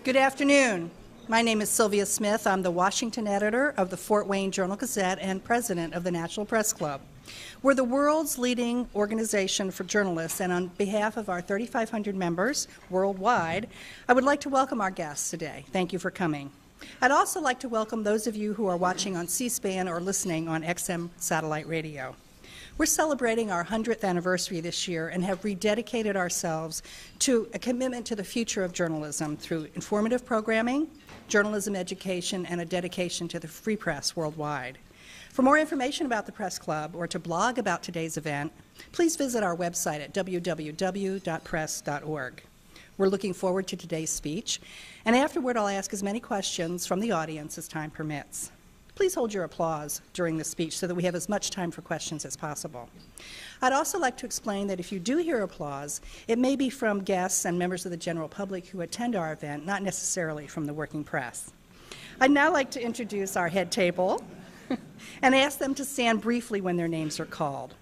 Good afternoon. My name is Sylvia Smith. I'm the Washington editor of the Fort Wayne Journal-Gazette and president of the National Press Club. We're the world's leading organization for journalists, and on behalf of our 3,500 members worldwide, I would like to welcome our guests today. Thank you for coming. I'd also like to welcome those of you who are watching on C-SPAN or listening on XM satellite radio. We're celebrating our 100th anniversary this year and have rededicated ourselves to a commitment to the future of journalism through informative programming, journalism education, and a dedication to the free press worldwide. For more information about the Press Club or to blog about today's event, please visit our website at www.press.org. We're looking forward to today's speech, and afterward I'll ask as many questions from the audience as time permits. Please hold your applause during the speech so that we have as much time for questions as possible. I'd also like to explain that if you do hear applause, it may be from guests and members of the general public who attend our event, not necessarily from the working press. I'd now like to introduce our head table and ask them to stand briefly when their names are called.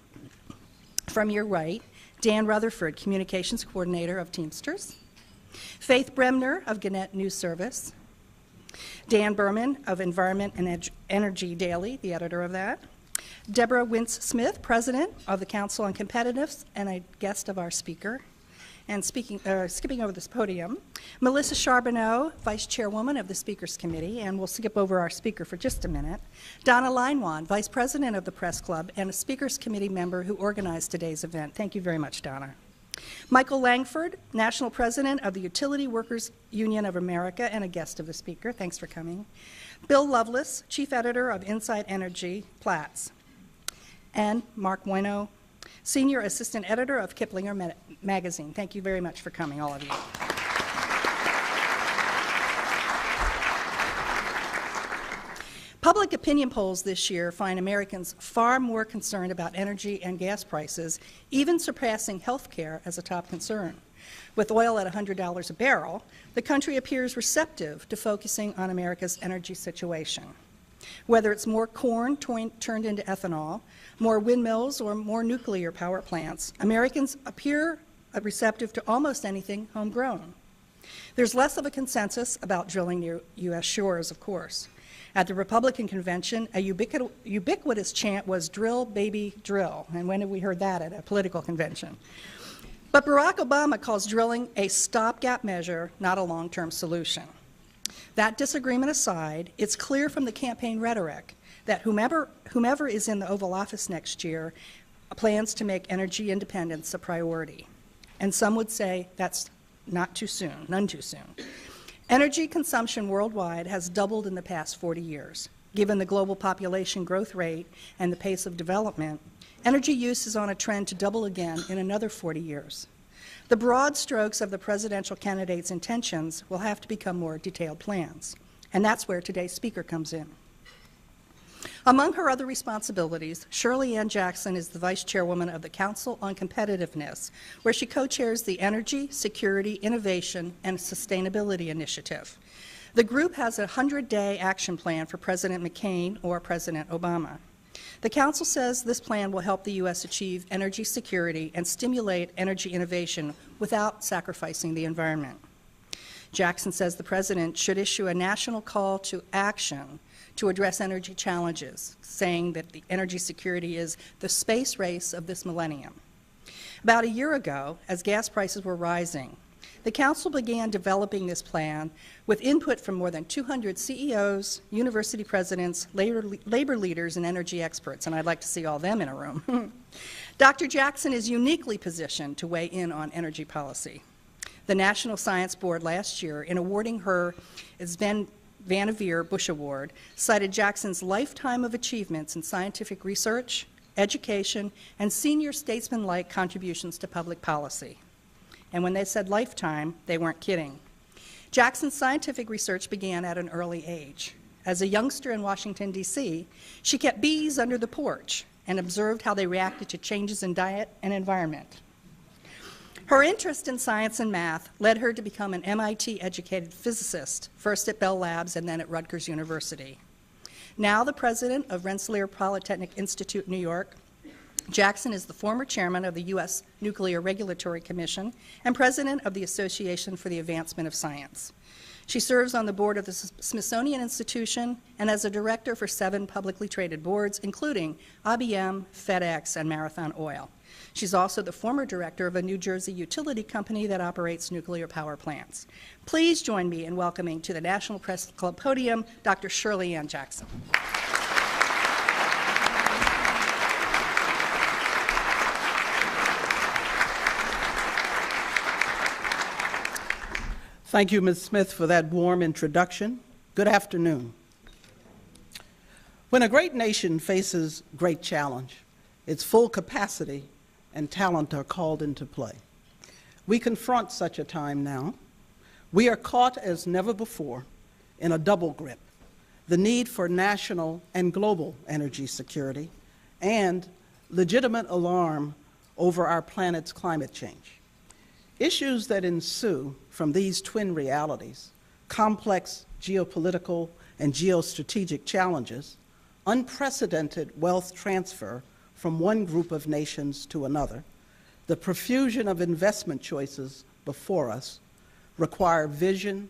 From your right, Dan Rutherford, Communications Coordinator of Teamsters. Faith Bremner of Gannett News Service. Dan Berman of Environment and Energy Daily, the editor of that. Deborah Wintz-Smith, President of the Council on Competitiveness and a guest of our speaker. And skipping over this podium, Melissa Charbonneau, Vice Chairwoman of the Speakers Committee, and we'll skip over our speaker for just a minute. Donna Leinwand, Vice President of the Press Club and a Speakers Committee member who organized today's event. Thank you very much, Donna. Michael Langford, National President of the Utility Workers Union of America and a guest of the speaker. Thanks for coming. Bill Lovelace, Chief Editor of Inside Energy, Platts. And Mark Bueno, Senior Assistant Editor of Kiplinger Magazine. Thank you very much for coming, all of you. Public opinion polls this year find Americans far more concerned about energy and gas prices, even surpassing health care as a top concern. With oil at $100 a barrel, the country appears receptive to focusing on America's energy situation. Whether it's more corn turned into ethanol, more windmills, or more nuclear power plants, Americans appear receptive to almost anything homegrown. There's less of a consensus about drilling near U.S. shores, of course. At the Republican convention, a ubiquitous chant was "drill, baby, drill." And when have we heard that at a political convention? But Barack Obama calls drilling a stopgap measure, not a long-term solution. That disagreement aside, it's clear from the campaign rhetoric that whomever is in the Oval Office next year plans to make energy independence a priority. And some would say that's not too soon, none too soon. Energy consumption worldwide has doubled in the past 40 years. Given the global population growth rate and the pace of development, energy use is on a trend to double again in another 40 years. The broad strokes of the presidential candidate's intentions will have to become more detailed plans, and that's where today's speaker comes in. Among her other responsibilities, Shirley Ann Jackson is the Vice Chairwoman of the Council on Competitiveness, where she co-chairs the Energy, Security, Innovation, and Sustainability Initiative. The group has a 100-day action plan for President McCain or President Obama. The Council says this plan will help the U.S. achieve energy security and stimulate energy innovation without sacrificing the environment. Jackson says the President should issue a national call to action to address energy challenges, saying that the energy security is the space race of this millennium. About a year ago, as gas prices were rising, the Council began developing this plan with input from more than 200 CEOs, university presidents, labor leaders, and energy experts, and I'd like to see all them in a room. Dr. Jackson is uniquely positioned to weigh in on energy policy. The National Science Board last year, in awarding her its Vannevar Bush Award, cited Jackson's lifetime of achievements in scientific research, education, and senior statesman-like contributions to public policy. And when they said lifetime, they weren't kidding. Jackson's scientific research began at an early age. As a youngster in Washington, D.C., she kept bees under the porch and observed how they reacted to changes in diet and environment. Her interest in science and math led her to become an MIT-educated physicist, first at Bell Labs and then at Rutgers University. Now the president of Rensselaer Polytechnic Institute, New York, Jackson is the former chairman of the U.S. Nuclear Regulatory Commission and president of the Association for the Advancement of Science. She serves on the board of the Smithsonian Institution and as a director for 7 publicly traded boards, including IBM, FedEx, and Marathon Oil. She's also the former director of a New Jersey utility company that operates nuclear power plants. Please join me in welcoming to the National Press Club podium Dr. Shirley Ann Jackson. Thank you, Ms. Smith, for that warm introduction. Good afternoon. When a great nation faces great challenge, its full capacity and talent are called into play. We confront such a time now. We are caught as never before in a double grip: the need for national and global energy security and legitimate alarm over our planet's climate change. Issues that ensue from these twin realities, complex geopolitical and geostrategic challenges, unprecedented wealth transfer from one group of nations to another, the profusion of investment choices before us, require vision,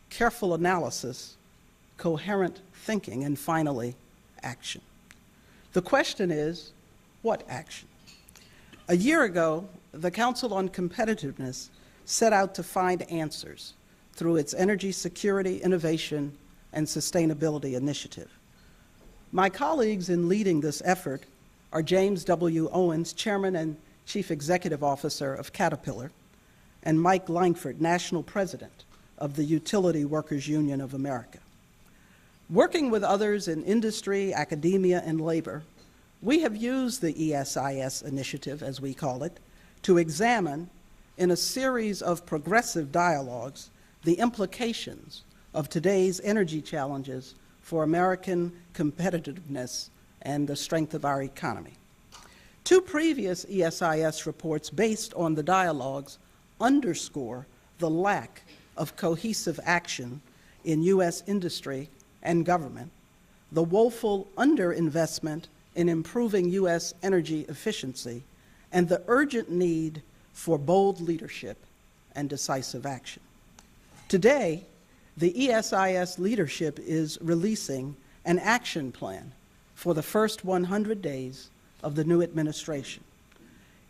careful analysis, coherent thinking, and finally, action. The question is, what action? A year ago, the Council on Competitiveness set out to find answers through its Energy Security, Innovation, and Sustainability Initiative. My colleagues in leading this effort are James W. Owens, Chairman and Chief Executive Officer of Caterpillar, and Mike Langford, National President of the Utility Workers Union of America. Working with others in industry, academia, and labor, we have used the ESIS initiative, as we call it, to examine, in a series of progressive dialogues, the implications of today's energy challenges for American competitiveness and the strength of our economy. 2 previous ESIS reports based on the dialogues underscore the lack of cohesive action in U.S. industry and government, the woeful underinvestment in improving U.S. energy efficiency, and the urgent need for bold leadership and decisive action. Today, the ESIS leadership is releasing an action plan for the first 100 days of the new administration.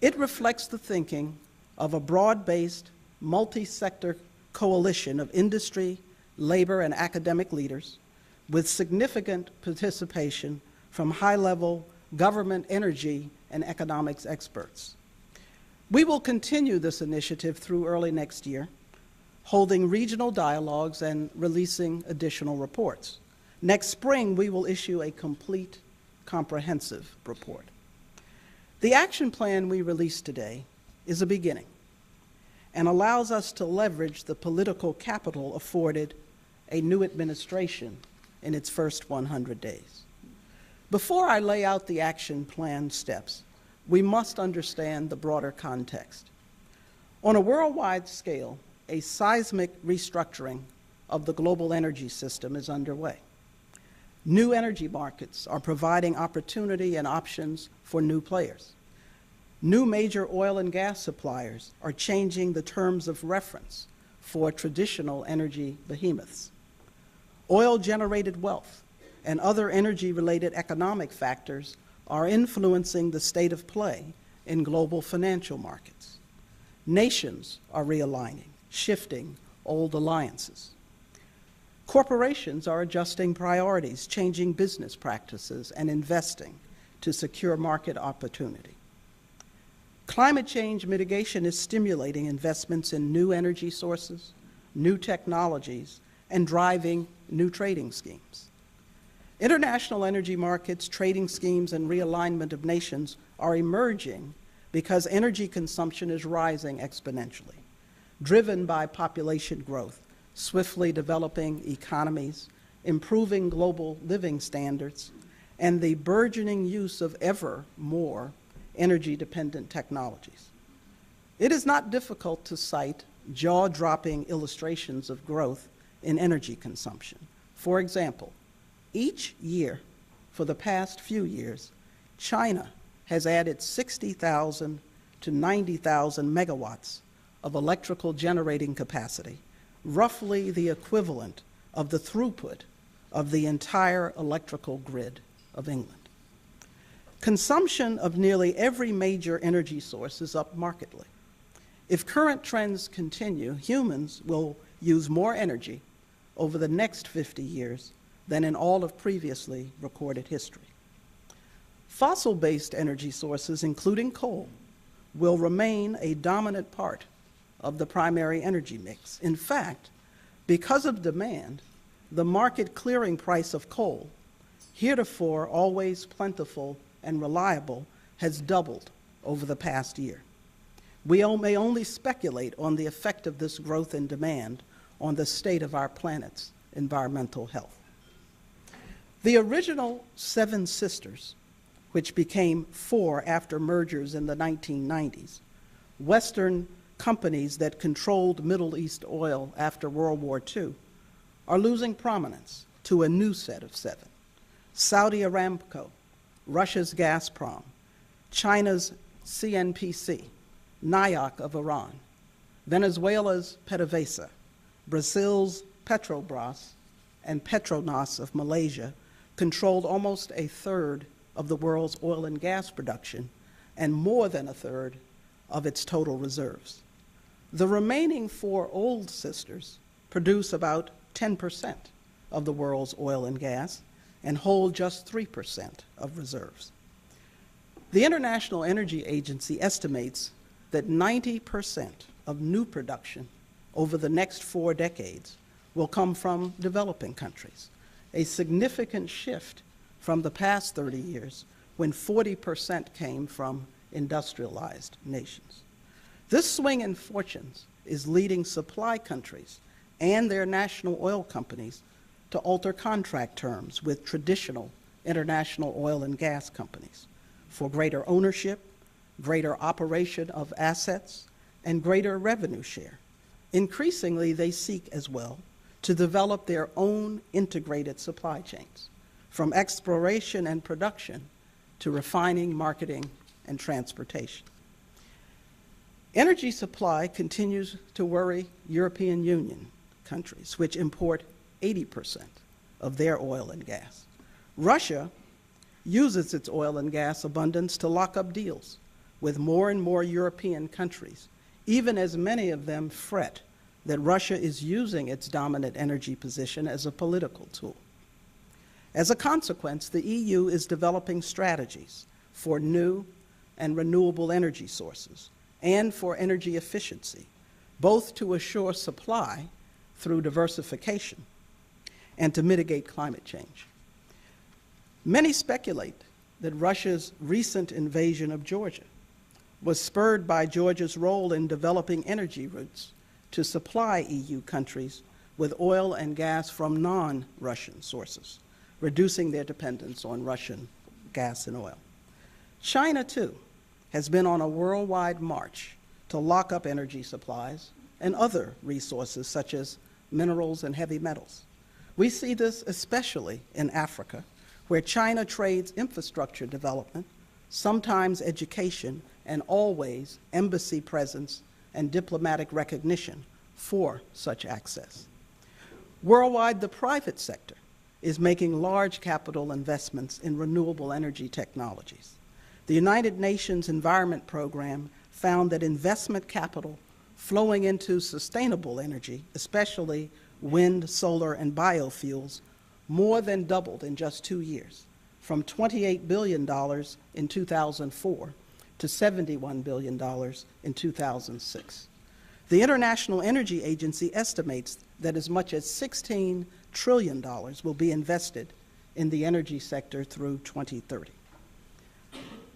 It reflects the thinking of a broad-based, multi-sector coalition of industry, labor, and academic leaders with significant participation from high-level government, energy, and economics experts. We will continue this initiative through early next year, holding regional dialogues and releasing additional reports. Next spring, we will issue a complete, comprehensive report. The action plan we released today is a beginning and allows us to leverage the political capital afforded a new administration in its first 100 days. Before I lay out the action plan steps, we must understand the broader context. On a worldwide scale, a seismic restructuring of the global energy system is underway. New energy markets are providing opportunity and options for new players. New major oil and gas suppliers are changing the terms of reference for traditional energy behemoths. Oil-generated wealth and other energy-related economic factors are influencing the state of play in global financial markets. Nations are realigning, shifting old alliances. Corporations are adjusting priorities, changing business practices, and investing to secure market opportunity. Climate change mitigation is stimulating investments in new energy sources, new technologies, and driving new trading schemes. International energy markets, trading schemes, and realignment of nations are emerging because energy consumption is rising exponentially, driven by population growth, swiftly developing economies, improving global living standards, and the burgeoning use of ever more energy-dependent technologies. It is not difficult to cite jaw-dropping illustrations of growth in energy consumption. For example, each year for the past few years, China has added 60,000 to 90,000 megawatts of electrical generating capacity, roughly the equivalent of the throughput of the entire electrical grid of England. Consumption of nearly every major energy source is up markedly. If current trends continue, humans will use more energy over the next 50 years than in all of previously recorded history. Fossil-based energy sources, including coal, will remain a dominant part of the primary energy mix. In fact, because of demand, the market clearing price of coal, heretofore always plentiful and reliable, has doubled over the past year. We may only speculate on the effect of this growth in demand on the state of our planet's environmental health. The original 7 sisters, which became 4 after mergers in the 1990s, Western companies that controlled Middle East oil after World War II, are losing prominence to a new set of 7. Saudi Aramco, Russia's Gazprom, China's CNPC, NIOC of Iran, Venezuela's PDVSA, Brazil's Petrobras, and Petronas of Malaysia controlled almost a third of the world's oil and gas production and more than a third of its total reserves. The remaining 4 old sisters produce about 10% of the world's oil and gas and hold just 3% of reserves. The International Energy Agency estimates that 90% of new production over the next 4 decades will come from developing countries, a significant shift from the past 30 years when 40% came from industrialized nations. This swing in fortunes is leading supply countries and their national oil companies to alter contract terms with traditional international oil and gas companies for greater ownership, greater operation of assets, and greater revenue share. Increasingly, they seek as well to develop their own integrated supply chains, from exploration and production to refining, marketing, and transportation. Energy supply continues to worry European Union countries, which import 80% of their oil and gas. Russia uses its oil and gas abundance to lock up deals with more and more European countries, even as many of them fret that Russia is using its dominant energy position as a political tool. As a consequence, the EU is developing strategies for new and renewable energy sources and for energy efficiency, both to assure supply through diversification and to mitigate climate change. Many speculate that Russia's recent invasion of Georgia was spurred by Georgia's role in developing energy routes to supply EU countries with oil and gas from non-Russian sources, reducing their dependence on Russian gas and oil. China, too, has been on a worldwide march to lock up energy supplies and other resources such as minerals and heavy metals. We see this especially in Africa, where China trades infrastructure development, sometimes education, and always embassy presence and diplomatic recognition for such access. Worldwide, the private sector is making large capital investments in renewable energy technologies. The United Nations Environment Program found that investment capital flowing into sustainable energy, especially wind, solar, and biofuels, more than doubled in just 2 years, from $28 billion in 2004 to $71 billion in 2006. The International Energy Agency estimates that as much as $16 trillion will be invested in the energy sector through 2030.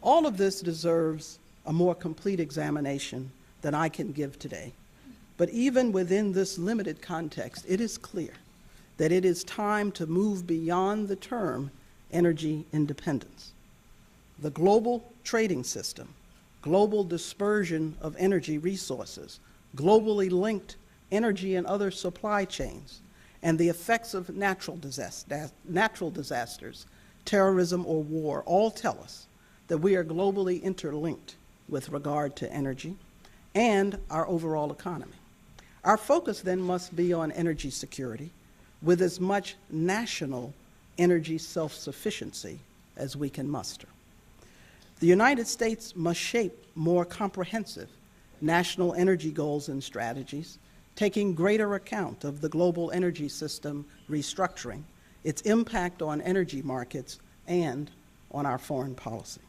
All of this deserves a more complete examination than I can give today. But even within this limited context, it is clear that it is time to move beyond the term energy independence. The global trading system, global dispersion of energy resources, globally linked energy and other supply chains, and the effects of natural disasters, terrorism, or war all tell us that we are globally interlinked with regard to energy and our overall economy. Our focus then must be on energy security with as much national energy self-sufficiency as we can muster. The United States must shape more comprehensive national energy goals and strategies, taking greater account of the global energy system restructuring, its impact on energy markets, and on our foreign policy.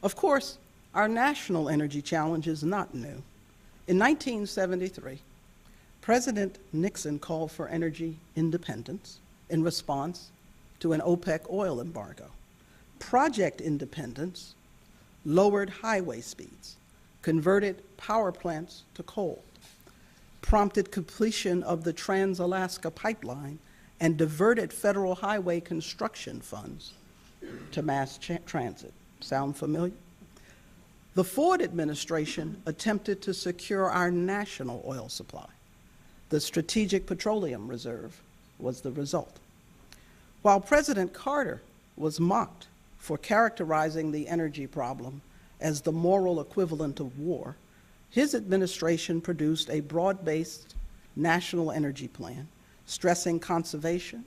Of course, our national energy challenge is not new. In 1973, President Nixon called for energy independence in response to an OPEC oil embargo. Project independence lowered highway speeds, converted power plants to coal, prompted completion of the Trans-Alaska Pipeline, and diverted federal highway construction funds to mass transit. Sound familiar? The Ford administration attempted to secure our national oil supply. The Strategic Petroleum Reserve was the result. While President Carter was mocked for characterizing the energy problem as the moral equivalent of war, his administration produced a broad-based national energy plan stressing conservation,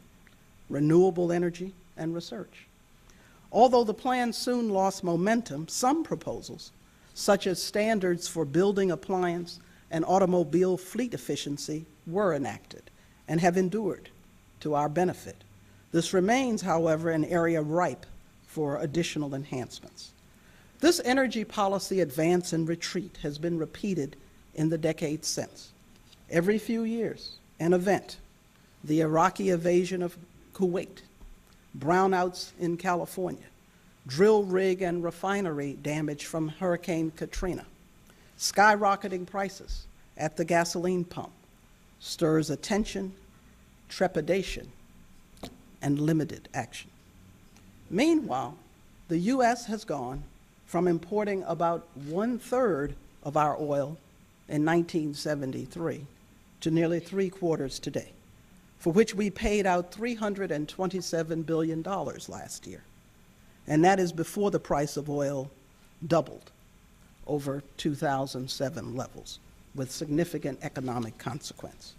renewable energy, and research. Although the plan soon lost momentum, some proposals, such as standards for building appliance and automobile fleet efficiency, were enacted and have endured to our benefit. This remains, however, an area ripe for additional enhancements. This energy policy advance and retreat has been repeated in the decades since. Every few years, an event, the Iraqi invasion of Kuwait, brownouts in California, drill rig and refinery damage from Hurricane Katrina, skyrocketing prices at the gasoline pump, stirs attention, trepidation, and limited action. Meanwhile, the U.S. has gone from importing about 1/3 of our oil in 1973 to nearly 3/4 today, for which we paid out $327 billion last year. And that is before the price of oil doubled over 2007 levels, with significant economic consequence.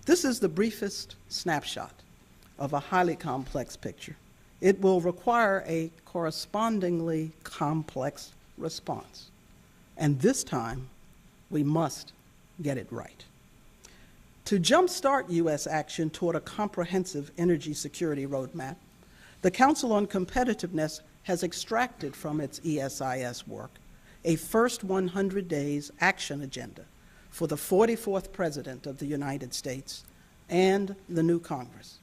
This is the briefest snapshot of a highly complex picture. It will require a correspondingly complex response. And this time, we must get it right. To jumpstart U.S. action toward a comprehensive energy security roadmap, the Council on Competitiveness has extracted from its ESIS work a first 100 days action agenda for the 44th President of the United States and the new Congress.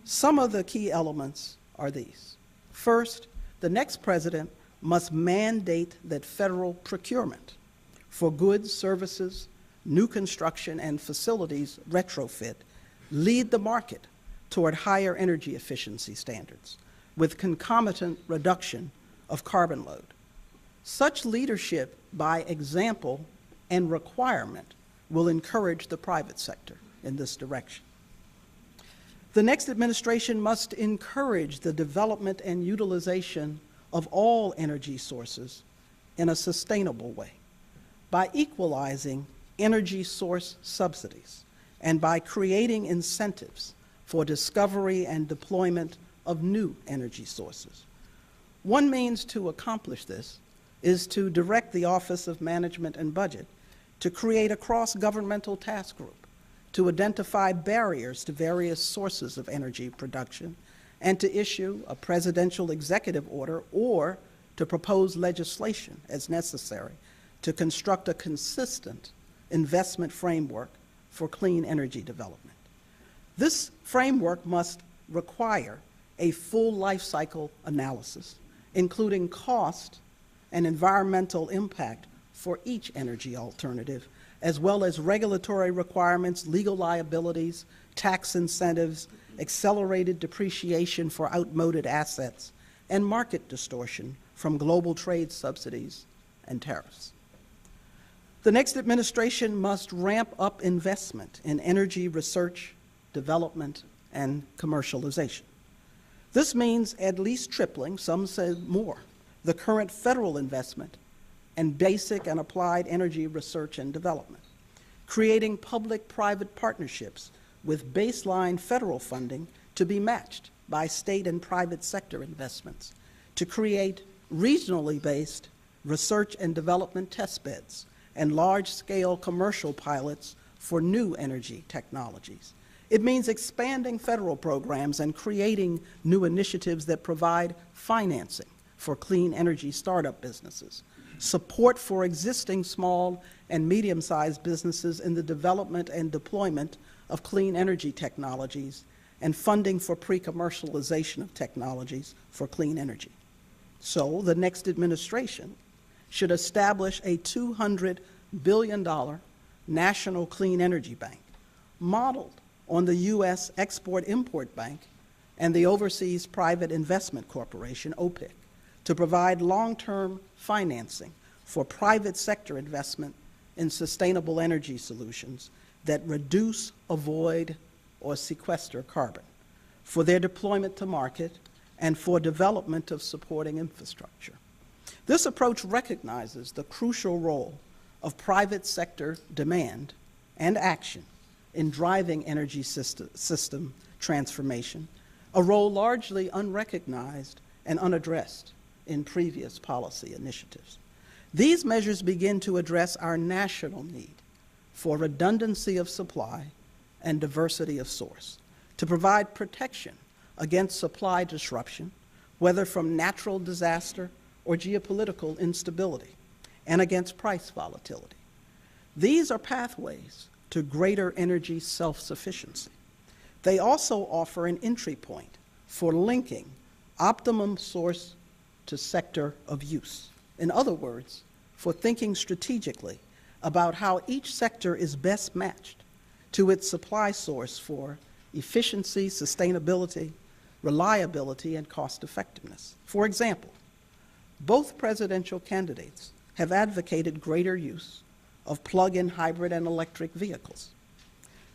Some of the key elements are these. First, the next president must mandate that federal procurement for goods, services, new construction, and facilities retrofit lead the market toward higher energy efficiency standards with concomitant reduction of carbon load. Such leadership by example and requirement will encourage the private sector in this direction. The next administration must encourage the development and utilization of all energy sources in a sustainable way by equalizing energy source subsidies and by creating incentives for discovery and deployment of new energy sources. One means to accomplish this is to direct the Office of Management and Budget to create a cross-governmental task group to identify barriers to various sources of energy production and to issue a presidential executive order or to propose legislation as necessary to construct a consistent investment framework for clean energy development. This framework must require a full life cycle analysis, including cost and environmental impact for each energy alternative, as well as regulatory requirements, legal liabilities, tax incentives, accelerated depreciation for outmoded assets, and market distortion from global trade subsidies and tariffs. The next administration must ramp up investment in energy research, development, and commercialization. This means at least tripling, some say more, the current federal investment in basic and applied energy research and development. creating public-private partnerships with baseline federal funding to be matched by state and private sector investments, to create regionally based research and development test beds and large-scale commercial pilots for new energy technologies. It means expanding federal programs and creating new initiatives that provide financing for clean energy startup businesses, support for existing small and medium-sized businesses in the development and deployment of clean energy technologies, and funding for pre-commercialization of technologies for clean energy. So the next administration should establish a $200 billion national clean energy bank modeled on the U.S. Export-Import Bank and the Overseas Private Investment Corporation, OPIC, to provide long-term financing for private sector investment in sustainable energy solutions that reduce, avoid, or sequester carbon, for their deployment to market, and for development of supporting infrastructure. This approach recognizes the crucial role of private sector demand and action in driving energy system transformation, a role largely unrecognized and unaddressed in previous policy initiatives. These measures begin to address our national need for redundancy of supply and diversity of source, to provide protection against supply disruption, whether from natural disaster or geopolitical instability, and against price volatility. These are pathways to greater energy self-sufficiency. They also offer an entry point for linking optimum source to sector of use. In other words, for thinking strategically about how each sector is best matched to its supply source for efficiency, sustainability, reliability, and cost effectiveness. For example, both presidential candidates have advocated greater use of plug-in hybrid and electric vehicles.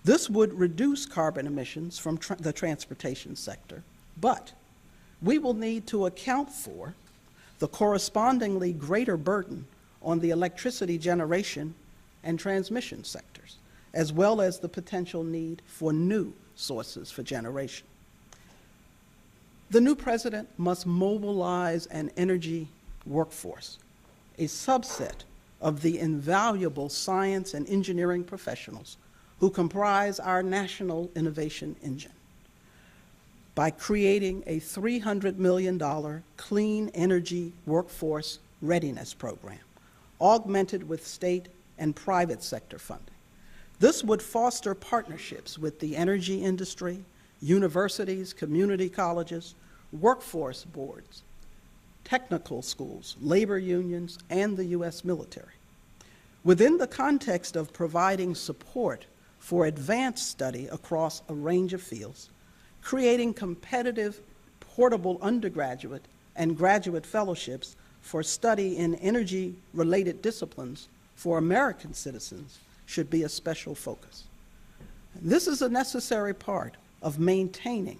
This would reduce carbon emissions from the transportation sector, but we will need to account for the correspondingly greater burden on the electricity generation and transmission sectors, as well as the potential need for new sources for generation. The new president must mobilize an energy workforce, a subset of the invaluable science and engineering professionals who comprise our national innovation engine, by creating a $300 million clean energy workforce readiness program, augmented with state and private sector funding. This would foster partnerships with the energy industry, universities, community colleges, workforce boards, technical schools, labor unions, and the U.S. military. Within the context of providing support for advanced study across a range of fields, creating competitive, portable undergraduate and graduate fellowships for study in energy-related disciplines for American citizens should be a special focus. This is a necessary part of maintaining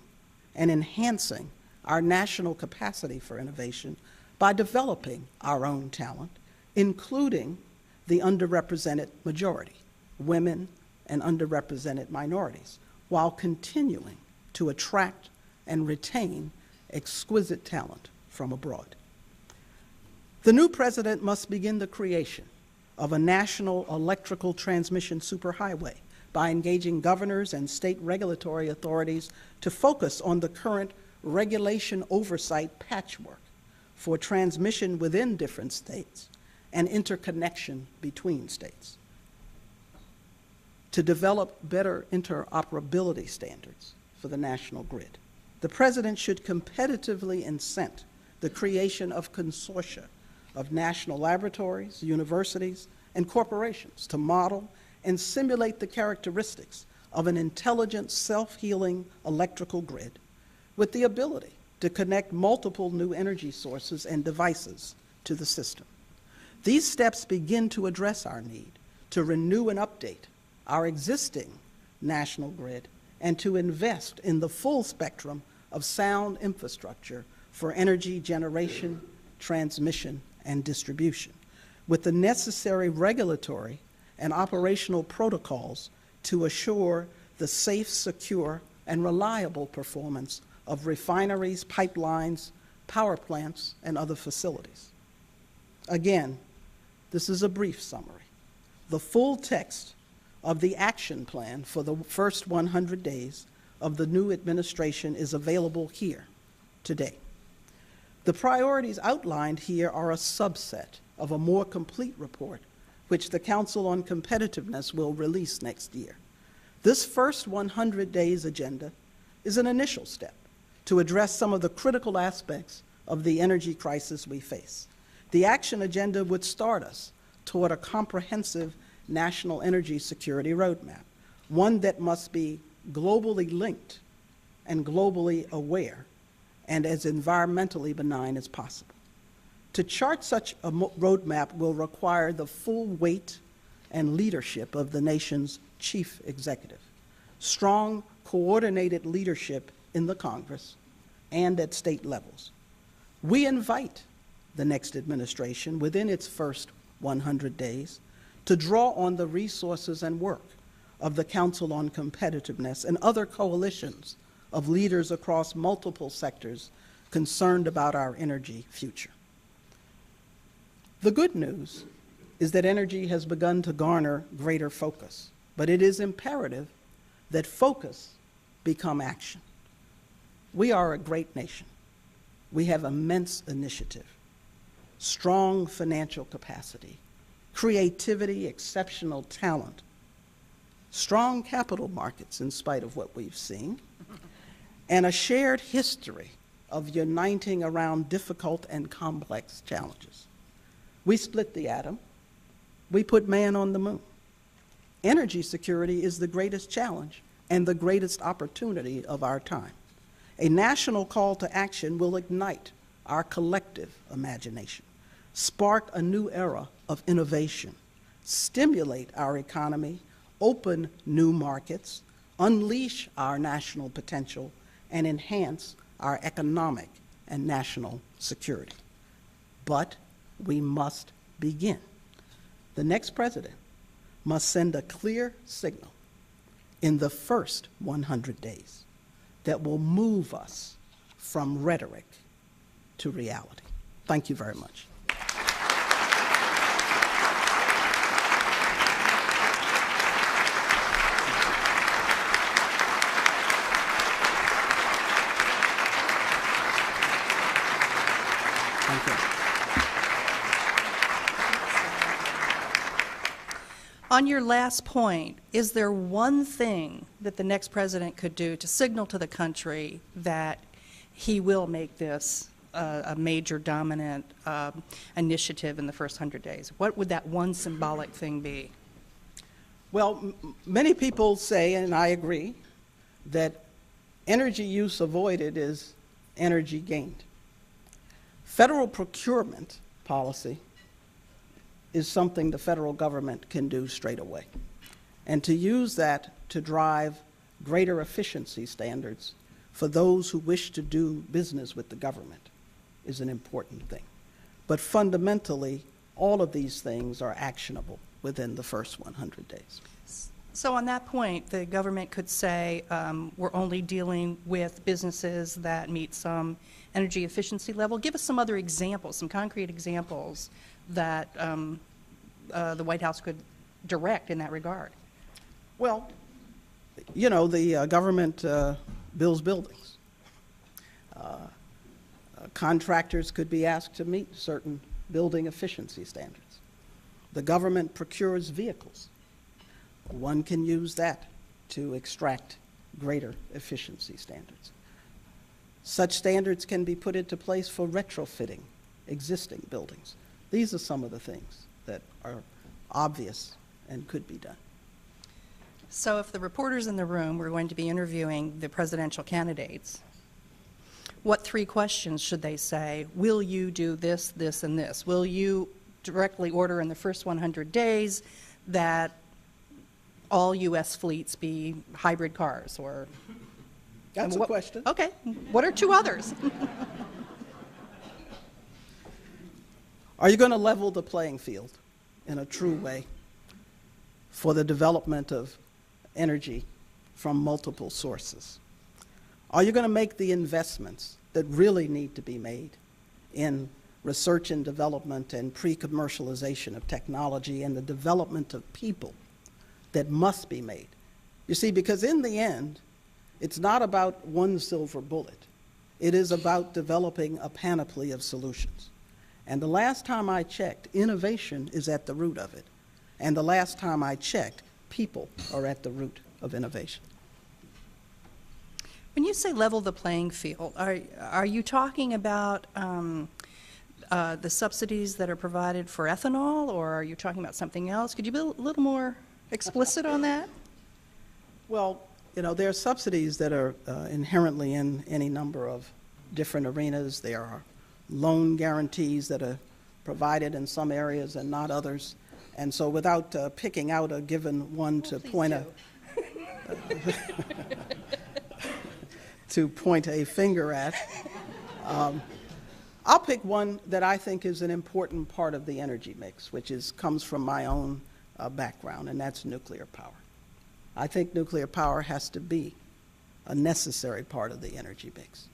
and enhancing our national capacity for innovation by developing our own talent, including the underrepresented majority, women and underrepresented minorities, while continuing to attract and retain exquisite talent from abroad. The new president must begin the creation of a national electrical transmission superhighway by engaging governors and state regulatory authorities to focus on the current regulation oversight patchwork for transmission within different states and interconnection between states, to develop better interoperability standards for the national grid. The president should competitively incent the creation of consortia of national laboratories, universities, and corporations to model and simulate the characteristics of an intelligent, self-healing electrical grid with the ability to connect multiple new energy sources and devices to the system. These steps begin to address our need to renew and update our existing national grid and to invest in the full spectrum of sound infrastructure for energy generation, transmission, and distribution, with the necessary regulatory and operational protocols to assure the safe, secure, and reliable performance of refineries, pipelines, power plants, and other facilities. Again, this is a brief summary. The full text of the action plan for the first 100 days of the new administration is available here today. The priorities outlined here are a subset of a more complete report, which the Council on Competitiveness will release next year. This first 100 days agenda is an initial step to address some of the critical aspects of the energy crisis we face. The action agenda would start us toward a comprehensive national energy security roadmap, one that must be globally linked and globally aware and as environmentally benign as possible. To chart such a roadmap will require the full weight and leadership of the nation's chief executive, strong, coordinated leadership in the Congress and at state levels. We invite the next administration, within its first 100 days, to draw on the resources and work of the Council on Competitiveness and other coalitions of leaders across multiple sectors concerned about our energy future. The good news is that energy has begun to garner greater focus, but it is imperative that focus become action. We are a great nation. We have immense initiative, strong financial capacity, creativity, exceptional talent, strong capital markets in spite of what we've seen, and a shared history of uniting around difficult and complex challenges. We split the atom. We put man on the moon. Energy security is the greatest challenge and the greatest opportunity of our time. A national call to action will ignite our collective imagination, spark a new era of innovation, stimulate our economy, open new markets, unleash our national potential, and enhance our economic and national security. But we must begin. The next president must send a clear signal in the first 100 days that will move us from rhetoric to reality. Thank you very much. Thank you. On your last point, is there one thing that the next president could do to signal to the country that he will make this a major dominant initiative in the first 100 days? What would that one symbolic thing be? Well, many people say, and I agree, that energy use avoided is energy gained. Federal procurement policy is something the federal government can do straight away. And to use that to drive greater efficiency standards for those who wish to do business with the government is an important thing. But fundamentally, all of these things are actionable within the first 100 days. So on that point, the government could say, we're only dealing with businesses that meet some energy efficiency level. Give us some other examples, some concrete examples that the White House could direct in that regard. Well, you know, the government builds buildings. Contractors could be asked to meet certain building efficiency standards. The government procures vehicles. One can use that to extract greater efficiency standards. Such standards can be put into place for retrofitting existing buildings. These are some of the things that are obvious and could be done. So if the reporters in the room were going to be interviewing the presidential candidates, what three questions should they say? Will you do this, this, and this? Will you directly order in the first 100 days that all U.S. fleets be hybrid cars? Or That's a question. Okay. What are two others? Are you going to level the playing field in a true way? for the development of energy from multiple sources? Are you going to make the investments that really need to be made in research and development and pre-commercialization of technology and the development of people that must be made? You see, because in the end, it's not about one silver bullet. It is about developing a panoply of solutions. And the last time I checked, innovation is at the root of it. And the last time I checked, people are at the root of innovation. When you say level the playing field, are you talking about the subsidies that are provided for ethanol, or are you talking about something else? Could you be a little more explicit on that? Well, you know, there are subsidies that are inherently in any number of different arenas. There are loan guarantees that are provided in some areas and not others. And so without picking out a given one to point a finger at, I'll pick one that I think is an important part of the energy mix, which comes from my own background, and that's nuclear power. I think nuclear power has to be a necessary part of the energy mix.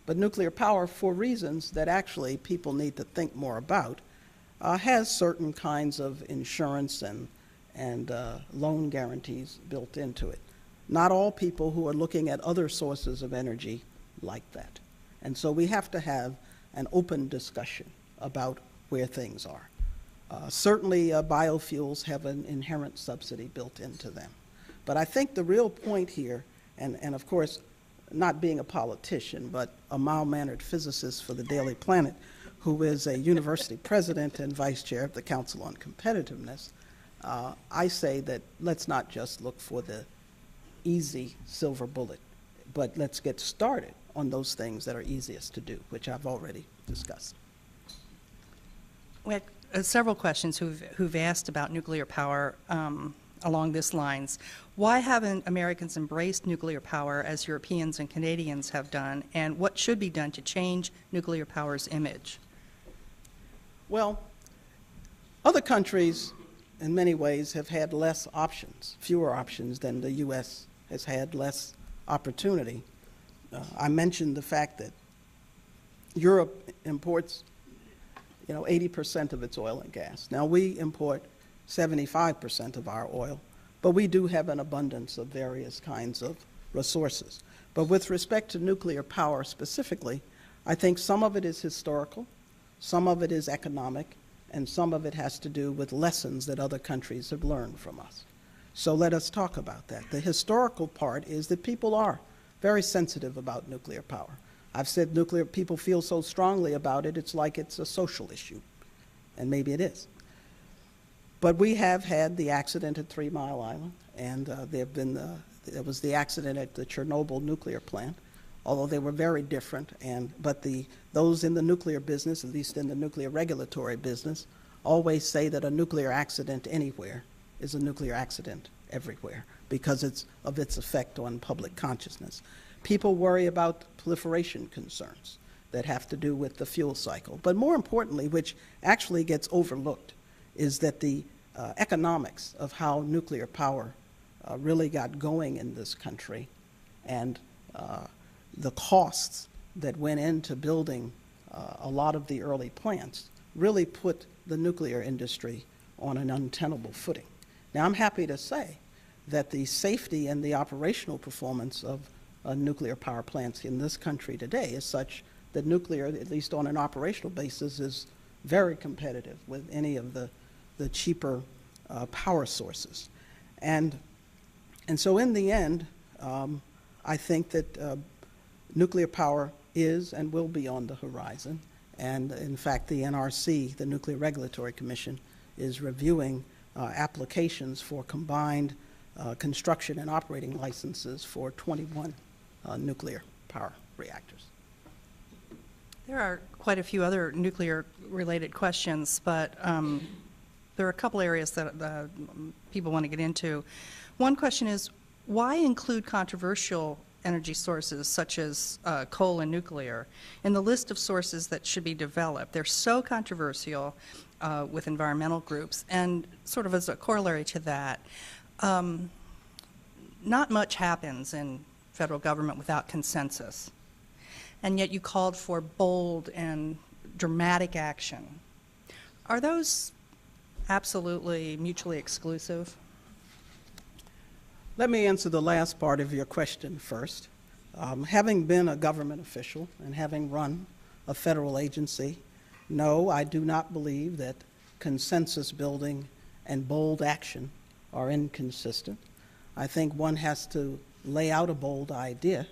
But nuclear power, for reasons that actually people need to think more about, has certain kinds of insurance and loan guarantees built into it. Not all people who are looking at other sources of energy like that. And so we have to have an open discussion about where things are. Certainly biofuels have an inherent subsidy built into them. But I think the real point here, and of course, not being a politician, but a mild-mannered physicist for the Daily Planet, who is a university president and vice chair of the Council on Competitiveness, I say that let's not just look for the easy silver bullet, but let's get started on those things that are easiest to do, which I've already discussed. We had several questions who've asked about nuclear power along these lines. Why haven't Americans embraced nuclear power as Europeans and Canadians have done, and what should be done to change nuclear power's image? Well, other countries, in many ways, have had less options, fewer options than the U.S. has had, less opportunity. I mentioned the fact that Europe imports, 80% of its oil and gas. Now, we import 75% of our oil, but we do have an abundance of various kinds of resources. But with respect to nuclear power specifically, I think some of it is historical, some of it is economic, and some of it has to do with lessons that other countries have learned from us. So let us talk about that. The historical part is that people are very sensitive about nuclear power. I've said nuclear people feel so strongly about it, it's like it's a social issue, and maybe it is. But we have had the accident at 3 Mile Island, and there was the accident at the Chernobyl nuclear plant, although they were very different. But those in the nuclear business, at least in the nuclear regulatory business, always say that a nuclear accident anywhere is a nuclear accident everywhere because of its effect on public consciousness. People worry about proliferation concerns that have to do with the fuel cycle. But more importantly, which actually gets overlooked, is that the economics of how nuclear power really got going in this country and the costs that went into building a lot of the early plants really put the nuclear industry on an untenable footing. Now, I'm happy to say that the safety and the operational performance of nuclear power plants in this country today is such that nuclear, at least on an operational basis, is very competitive with any of the cheaper power sources. And so in the end, I think that nuclear power is and will be on the horizon. And in fact, the NRC, the Nuclear Regulatory Commission, is reviewing applications for combined construction and operating licenses for 21 nuclear power reactors. There are quite a few other nuclear-related questions, but there are a couple areas that people want to get into. One question is, why include controversial energy sources, such as coal and nuclear, in the list of sources that should be developed. They're so controversial with environmental groups, and sort of as a corollary to that, not much happens in federal government without consensus. And yet you called for bold and dramatic action. Are those absolutely mutually exclusive? Let me answer the last part of your question first. Having been a government official and having run a federal agency, no, I do not believe that consensus building and bold action are inconsistent. I think one has to lay out a bold idea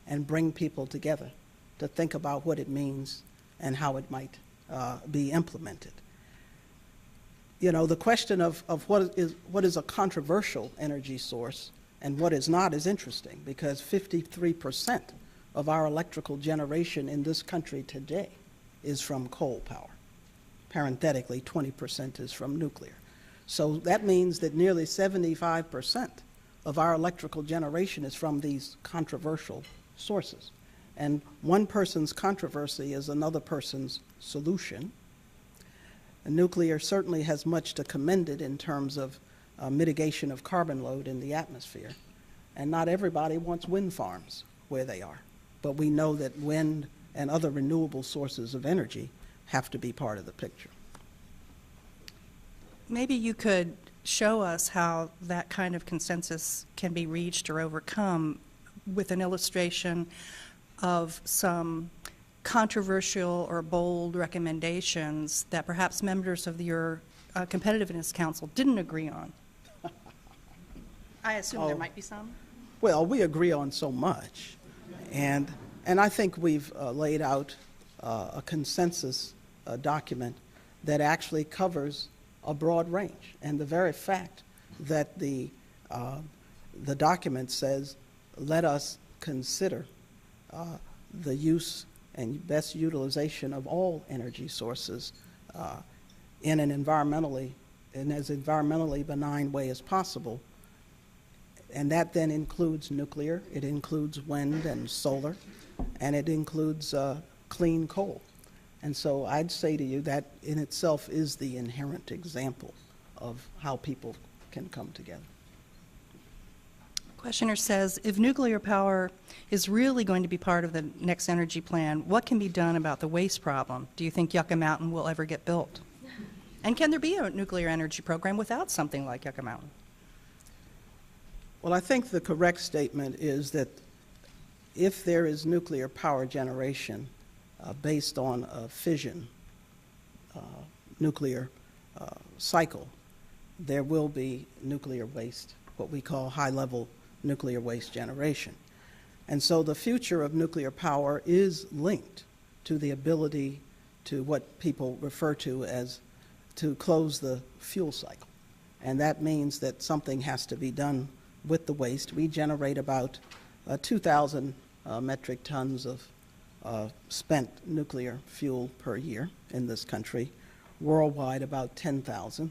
and bring people together to think about what it means and how it might be implemented. You know, the question of what is a controversial energy source and what is not is interesting, because 53% of our electrical generation in this country today is from coal power. Parenthetically, 20% is from nuclear. So that means that nearly 75% of our electrical generation is from these controversial sources. And one person's controversy is another person's solution. And nuclear certainly has much to commend it in terms of mitigation of carbon load in the atmosphere. And not everybody wants wind farms where they are. But we know that wind and other renewable sources of energy have to be part of the picture. Maybe you could show us how that kind of consensus can be reached or overcome with an illustration of some controversial or bold recommendations that perhaps members of your Competitiveness Council didn't agree on. I assume there might be some. Well, we agree on so much, and I think we've laid out a consensus document that actually covers a broad range. And the very fact that the document says, let us consider the use and best utilization of all energy sources in as environmentally benign way as possible. And that then includes nuclear, it includes wind and solar, and it includes clean coal. And so I'd say to you that in itself is the inherent example of how people can come together. Questioner says, if nuclear power is really going to be part of the next energy plan, what can be done about the waste problem? Do you think Yucca Mountain will ever get built? And can there be a nuclear energy program without something like Yucca Mountain? Well, I think the correct statement is that if there is nuclear power generation based on a fission nuclear cycle, there will be nuclear waste, what we call high-level nuclear waste generation. And so the future of nuclear power is linked to the ability to what people refer to as to close the fuel cycle. And that means that something has to be done with the waste. We generate about 2,000 metric tons of spent nuclear fuel per year in this country. Worldwide, about 10,000.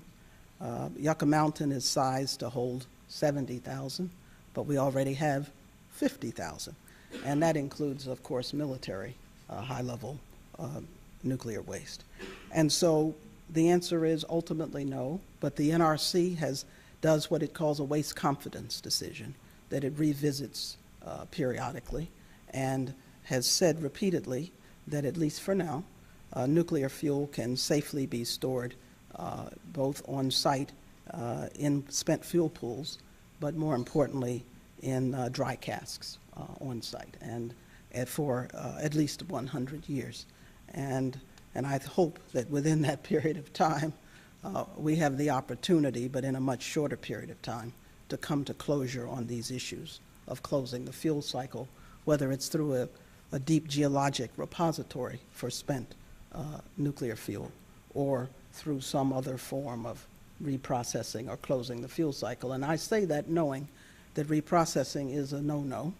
Yucca Mountain is sized to hold 70,000, but we already have 50,000. And that includes, of course, military high-level nuclear waste. And so the answer is ultimately no, but the NRC does what it calls a waste confidence decision that it revisits periodically, and has said repeatedly that, at least for now, nuclear fuel can safely be stored both on site in spent fuel pools, but more importantly in dry casks on site, and for at least 100 years. And I hope that within that period of time we have the opportunity, but in a much shorter period of time, to come to closure on these issues of closing the fuel cycle, whether it's through a deep geologic repository for spent nuclear fuel, or through some other form of reprocessing or closing the fuel cycle. And I say that knowing that reprocessing is a no-no,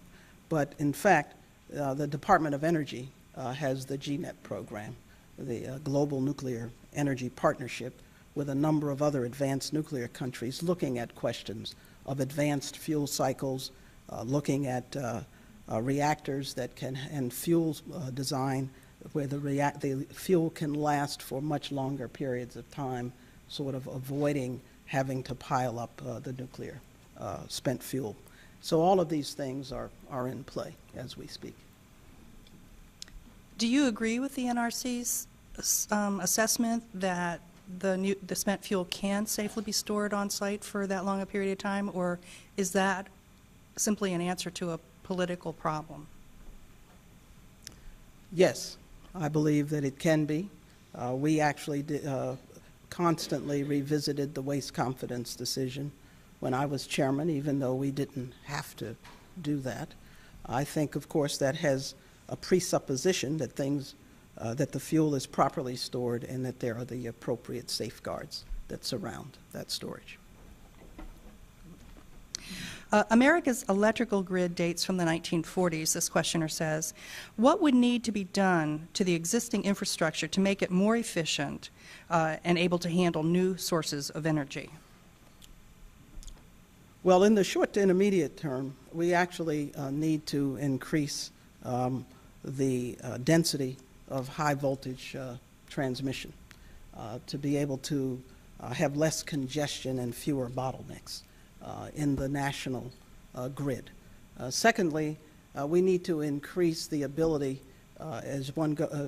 but in fact, the Department of Energy has the GNET program, the Global Nuclear Energy Partnership, with a number of other advanced nuclear countries looking at questions of advanced fuel cycles, looking at reactors that can, and fuel design where the fuel can last for much longer periods of time, sort of avoiding having to pile up the nuclear spent fuel. So all of these things are in play as we speak. Do you agree with the NRC's assessment that the spent fuel can safely be stored on site for that long a period of time, or is that simply an answer to a political problem? Yes, I believe that it can be. We actually constantly revisited the waste confidence decision when I was chairman, even though we didn't have to do that. I think, of course, that has a presupposition that that the fuel is properly stored and that there are the appropriate safeguards that surround that storage. America's electrical grid dates from the 1940s, this questioner says. What would need to be done to the existing infrastructure to make it more efficient and able to handle new sources of energy? Well, in the short to intermediate term, we actually need to increase the density of high voltage transmission to be able to have less congestion and fewer bottlenecks in the national grid. Secondly, we need to increase the ability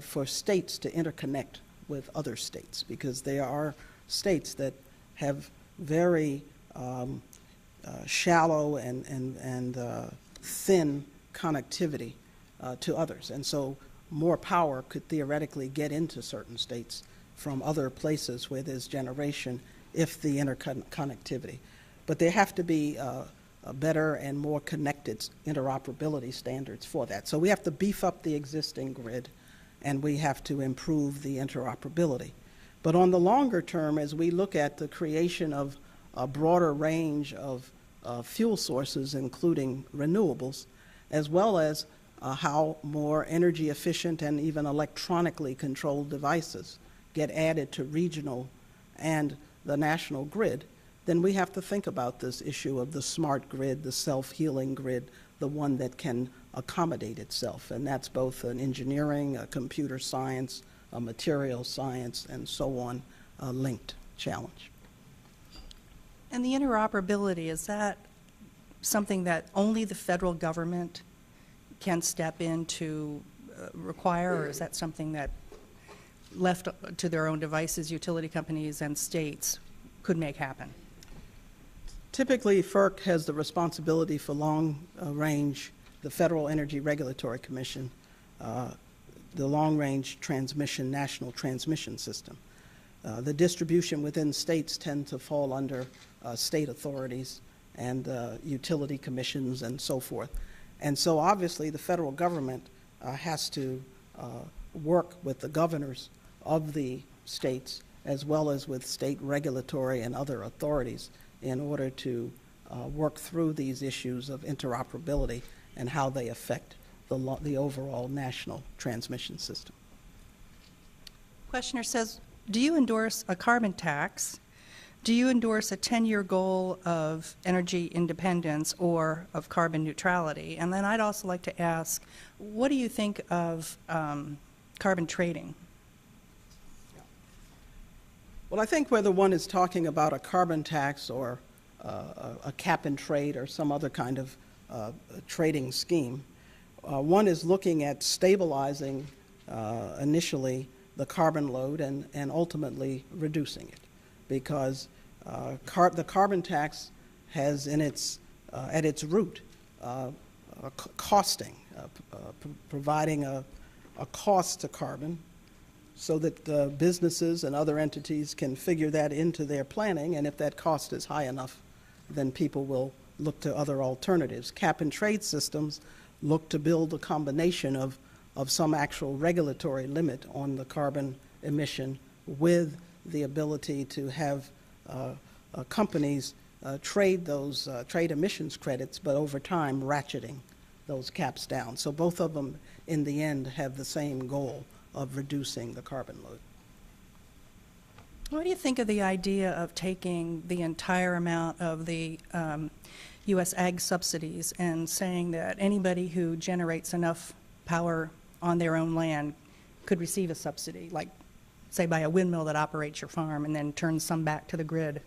for states to interconnect with other states, because there are states that have very shallow and thin connectivity to others. And so more power could theoretically get into certain states from other places where there's generation if the interconnectivity. But there have to be a better and more connected interoperability standards for that. So we have to beef up the existing grid, and we have to improve the interoperability. But on the longer term, as we look at the creation of a broader range of fuel sources, including renewables, as well as how more energy efficient and even electronically controlled devices get added to regional and the national grid, then we have to think about this issue of the smart grid, the self-healing grid, the one that can accommodate itself. And that's both an engineering, a computer science, a material science, and so on, linked challenge. And the interoperability, is that something that only the federal government can step in to require, or is that something that left to their own devices, utility companies and states could make happen? Typically, FERC has the responsibility for long range, the Federal Energy Regulatory Commission, the long range transmission, national transmission system. The distribution within states tend to fall under state authorities and utility commissions and so forth. And so obviously the federal government has to work with the governors of the states as well as with state regulatory and other authorities in order to work through these issues of interoperability and how they affect the overall national transmission system. Questioner says, do you endorse a carbon tax? Do you endorse a 10-year goal of energy independence or of carbon neutrality? And then I'd also like to ask, what do you think of carbon trading? Well, I think whether one is talking about a carbon tax or a cap and trade or some other kind of trading scheme, one is looking at stabilizing initially the carbon load and ultimately reducing it, because the carbon tax has in at its root costing, providing a cost to carbon so that businesses and other entities can figure that into their planning, and if that cost is high enough, then people will look to other alternatives. Cap and trade systems look to build a combination of some actual regulatory limit on the carbon emission with the ability to have companies trade those trade emissions credits, but over time ratcheting those caps down. So both of them in the end have the same goal of reducing the carbon load. What do you think of the idea of taking the entire amount of the U.S. ag subsidies and saying that anybody who generates enough power on their own land could receive a subsidy, like, say, by a windmill that operates your farm and then turns some back to the grid?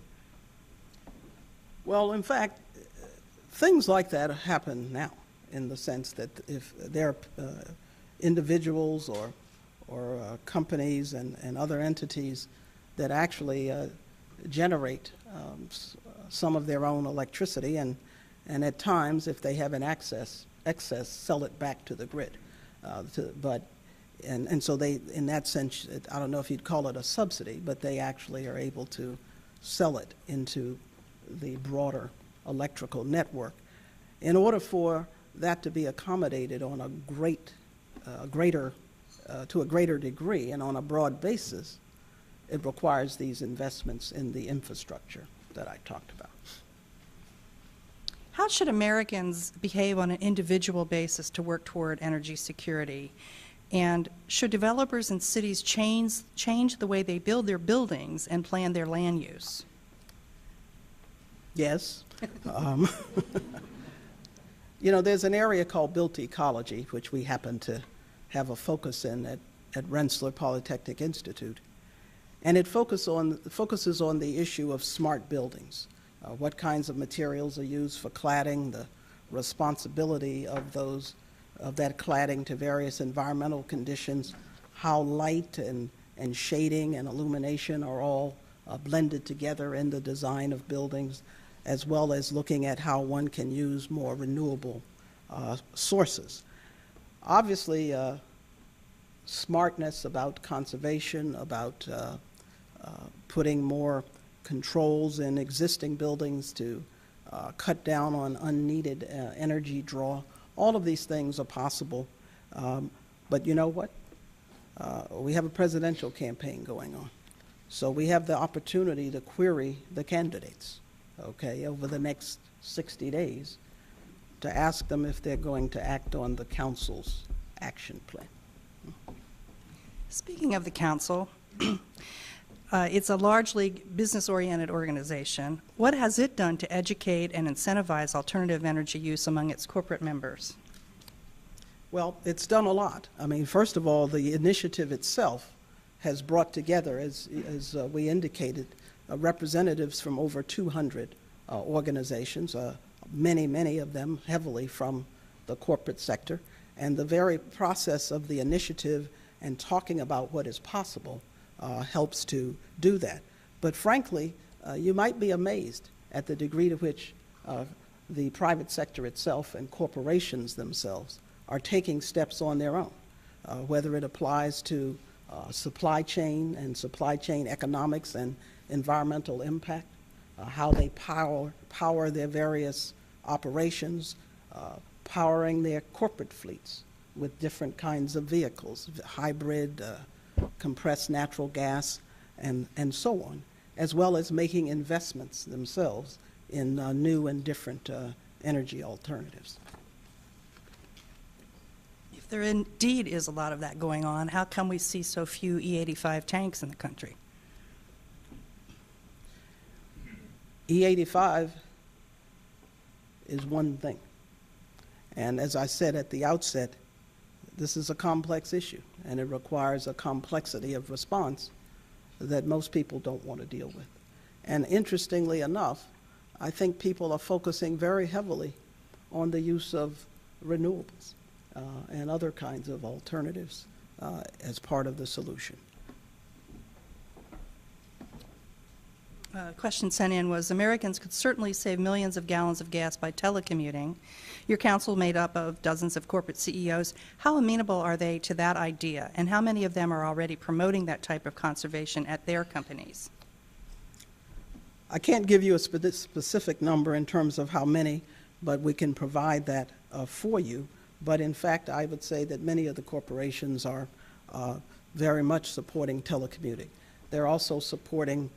Well, in fact, things like that happen now, in the sense that if there are individuals or companies and other entities that actually generate some of their own electricity, and at times, if they have an excess, sell it back to the grid. And so they, in that sense, I don't know if you'd call it a subsidy, but they actually are able to sell it into the broader electrical network. In order for that to be accommodated on a to a greater degree and on a broad basis, it requires these investments in the infrastructure that I talked about. How should Americans behave on an individual basis to work toward energy security? And should developers and cities change the way they build their buildings and plan their land use? Yes. You know, there's an area called built ecology, which we happen to have a focus in at Rensselaer Polytechnic Institute. And it focuses on the issue of smart buildings. What kinds of materials are used for cladding, the responsibility of that cladding to various environmental conditions, how light and shading and illumination are all blended together in the design of buildings, as well as looking at how one can use more renewable sources. Obviously, smartness about conservation, about putting more controls in existing buildings to cut down on unneeded energy draw. All of these things are possible. But you know what? We have a presidential campaign going on. So we have the opportunity to query the candidates, okay, over the next 60 days to ask them if they're going to act on the council's action plan. Speaking of the council, it's a largely business-oriented organization. What has it done to educate and incentivize alternative energy use among its corporate members? Well, it's done a lot. I mean, first of all, the initiative itself has brought together, as we indicated, representatives from over 200 organizations, many of them heavily from the corporate sector. And the very process of the initiative and talking about what is possible helps to do that. But frankly, you might be amazed at the degree to which the private sector itself and corporations themselves are taking steps on their own, whether it applies to supply chain and supply chain economics and environmental impact, how they power their various operations, powering their corporate fleets with different kinds of vehicles, hybrid, compressed natural gas, and so on, as well as making investments themselves in new and different energy alternatives. If there indeed is a lot of that going on, how come we see so few E85 tanks in the country? E85 is one thing. And as I said at the outset, this is a complex issue, and it requires a complexity of response that most people don't want to deal with. And interestingly enough, I think people are focusing very heavily on the use of renewables and other kinds of alternatives as part of the solution. Question sent in was, Americans could certainly save millions of gallons of gas by telecommuting. Your council made up of dozens of corporate CEOs. How amenable are they to that idea, and how many of them are already promoting that type of conservation at their companies? I can't give you a specific number in terms of how many, but we can provide that for you. But in fact, I would say that many of the corporations are very much supporting telecommuting. They're also supporting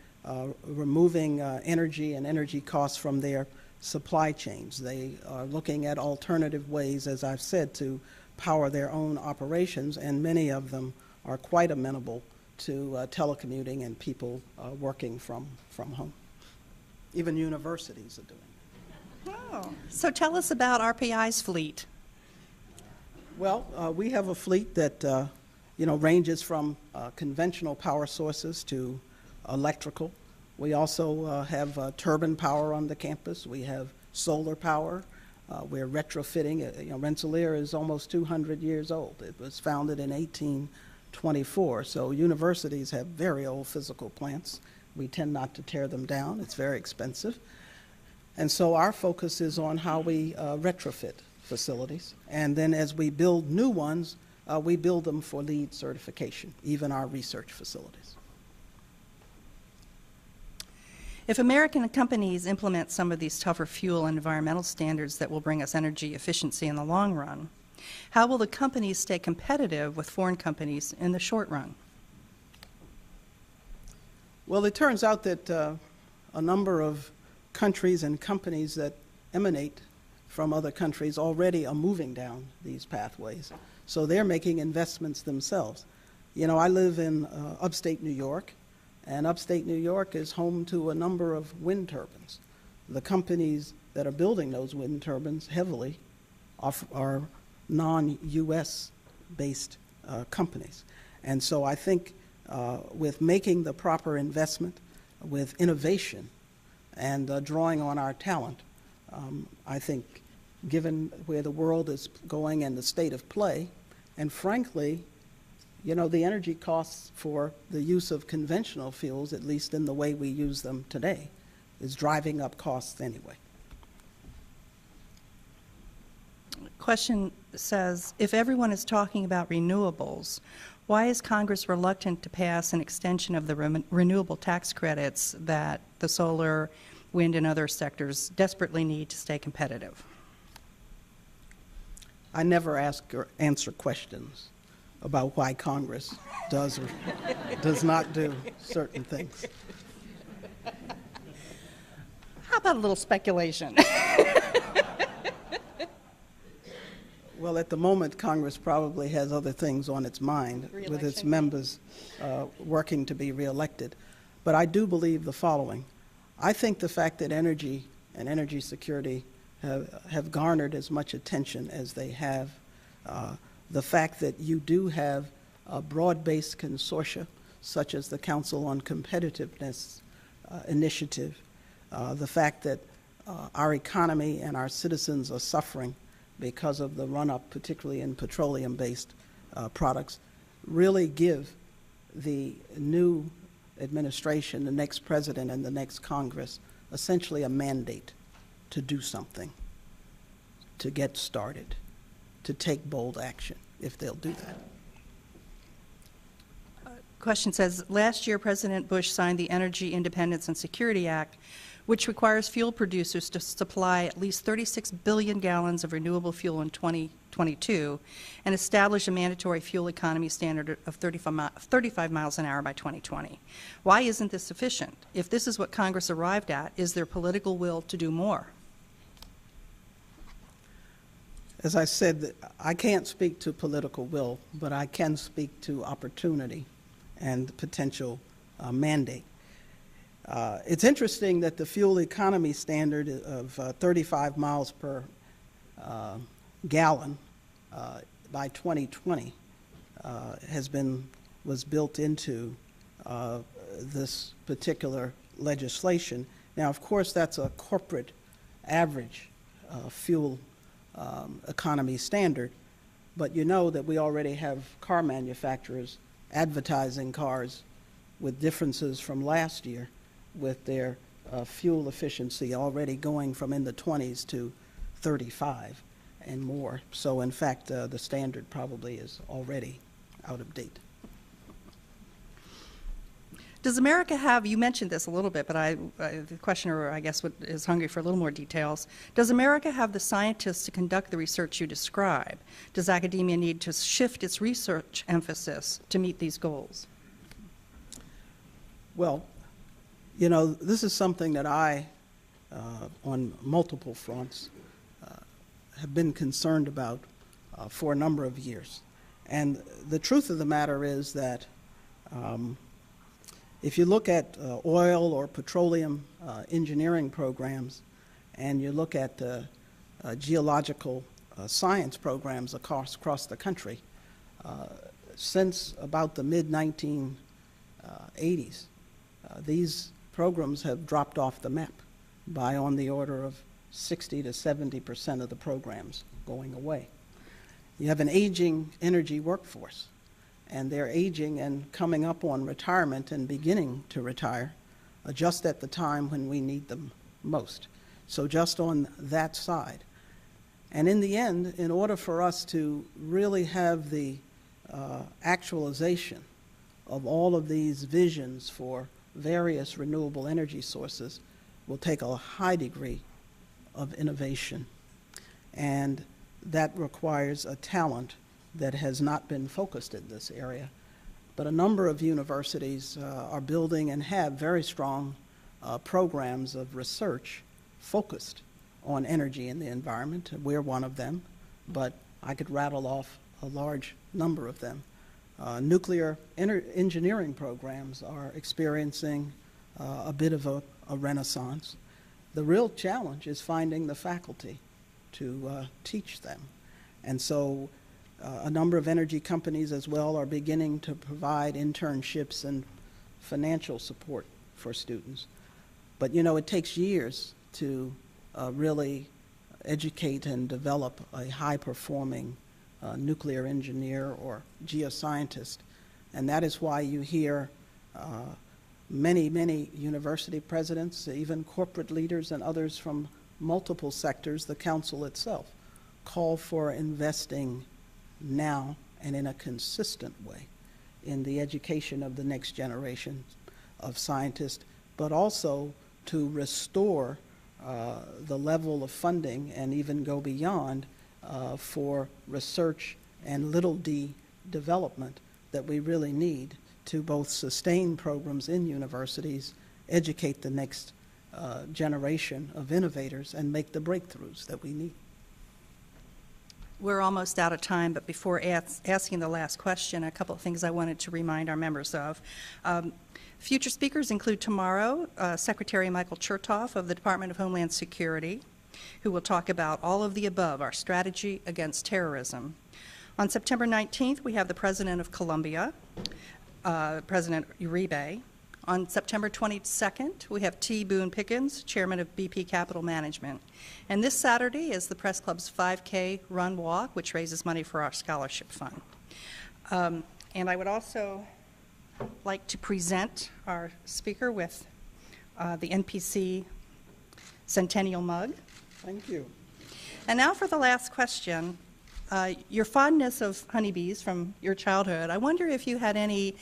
removing energy and energy costs from their supply chains. They are looking at alternative ways, as I've said, to power their own operations, and many of them are quite amenable to telecommuting and people working from home. Even universities are doing it. Oh, so tell us about RPI's fleet. Well, we have a fleet that ranges from conventional power sources to electrical. We also have turbine power on the campus. We have solar power. We're retrofitting. Rensselaer is almost 200 years old. It was founded in 1824. So universities have very old physical plants. We tend not to tear them down. It's very expensive. And so our focus is on how we retrofit facilities. And then as we build new ones, we build them for LEED certification, even our research facilities. If American companies implement some of these tougher fuel and environmental standards that will bring us energy efficiency in the long run, how will the companies stay competitive with foreign companies in the short run? Well, it turns out that a number of countries and companies that emanate from other countries already are moving down these pathways. So they're making investments themselves. I live in upstate New York, and upstate New York is home to a number of wind turbines. The companies that are building those wind turbines heavily are non-U.S. based companies. And so I think with making the proper investment, with innovation, and drawing on our talent, I think given where the world is going and the state of play, and frankly, the energy costs for the use of conventional fuels, at least in the way we use them today, is driving up costs anyway. Question says, if everyone is talking about renewables, why is Congress reluctant to pass an extension of the renewable tax credits that the solar, wind, and other sectors desperately need to stay competitive? I never ask or answer questions about why Congress does or does not do certain things. How about a little speculation? Well, at the moment, Congress probably has other things on its mind with its members working to be reelected. But I do believe the following. I think the fact that energy and energy security have garnered as much attention as they have, the fact that you do have a broad-based consortia, such as the Council on Competitiveness initiative, the fact that our economy and our citizens are suffering because of the run-up, particularly in petroleum-based products, really give the new administration, the next president, and the next Congress essentially a mandate to do something, to get started, to take bold action, if they'll do that. Question says, last year President Bush signed the Energy Independence and Security Act, which requires fuel producers to supply at least 36 billion gallons of renewable fuel in 2022 and establish a mandatory fuel economy standard of 35 miles an hour by 2020. Why isn't this sufficient? If this is what Congress arrived at, is there political will to do more? As I said, I can't speak to political will, but I can speak to opportunity and potential mandate. It's interesting that the fuel economy standard of 35 miles per gallon by 2020 was built into this particular legislation. Now, of course, that's a corporate average fuel economy standard, but you know that we already have car manufacturers advertising cars with differences from last year, with their fuel efficiency already going from in the 20s to 35 and more. So in fact, the standard probably is already out of date. Does America have, you mentioned this a little bit, but the questioner, I guess, is hungry for a little more details. Does America have the scientists to conduct the research you describe? Does academia need to shift its research emphasis to meet these goals? Well, you know, this is something that I, on multiple fronts, have been concerned about for a number of years. And the truth of the matter is that if you look at oil or petroleum engineering programs and you look at the geological science programs across the country, since about the mid-1980s, these programs have dropped off the map by on the order of 60 to 70% of the programs going away. You have an aging energy workforce, and they're aging and coming up on retirement and beginning to retire just at the time when we need them most. So just on that side. And in the end, in order for us to really have the actualization of all of these visions for various renewable energy sources will take a high degree of innovation. And that requires a talent that has not been focused in this area. But a number of universities are building and have very strong programs of research focused on energy and the environment. We're one of them, but I could rattle off a large number of them. Nuclear engineering programs are experiencing a bit of a renaissance. The real challenge is finding the faculty to teach them. And so a number of energy companies as well are beginning to provide internships and financial support for students. But you know, it takes years to really educate and develop a high-performing nuclear engineer or geoscientist. And that is why you hear many, many university presidents, even corporate leaders and others from multiple sectors, the council itself, call for investing now and in a consistent way in the education of the next generation of scientists, but also to restore the level of funding and even go beyond for research and little d development that we really need to both sustain programs in universities, educate the next generation of innovators, and make the breakthroughs that we need. We're almost out of time, but before asking the last question, a couple of things I wanted to remind our members of. Future speakers include tomorrow Secretary Michael Chertoff of the Department of Homeland Security, who will talk about all of the above, our strategy against terrorism. On September 19th, we have the President of Colombia, President Uribe. On September 22nd, we have T. Boone Pickens, Chairman of BP Capital Management. And this Saturday is the Press Club's 5K Run Walk, which raises money for our scholarship fund. And I would also like to present our speaker with the NPC Centennial Mug. Thank you. And now for the last question. Your fondness of honeybees from your childhood, I wonder if you had any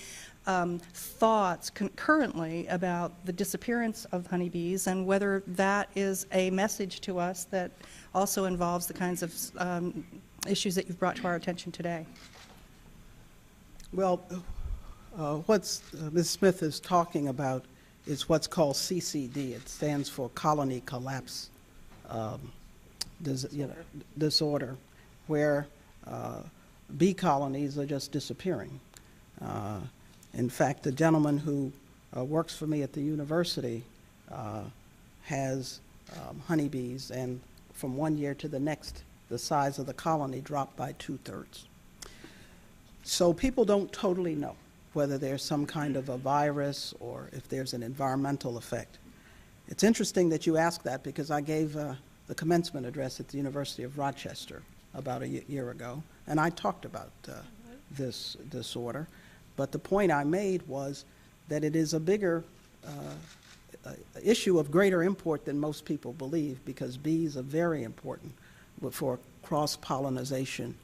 thoughts currently about the disappearance of honeybees and whether that is a message to us that also involves the kinds of issues that you've brought to our attention today. Well, what Ms. Smith is talking about is what's called CCD. It stands for Colony Collapse Disorder, where bee colonies are just disappearing. In fact, the gentleman who works for me at the university has honeybees, and from one year to the next, the size of the colony dropped by 2/3. So people don't totally know whether there's some kind of a virus or if there's an environmental effect. It's interesting that you ask that because I gave the commencement address at the University of Rochester about a year ago, and I talked about this disorder. But the point I made was that it is a bigger issue of greater import than most people believe, because bees are very important for cross-pollination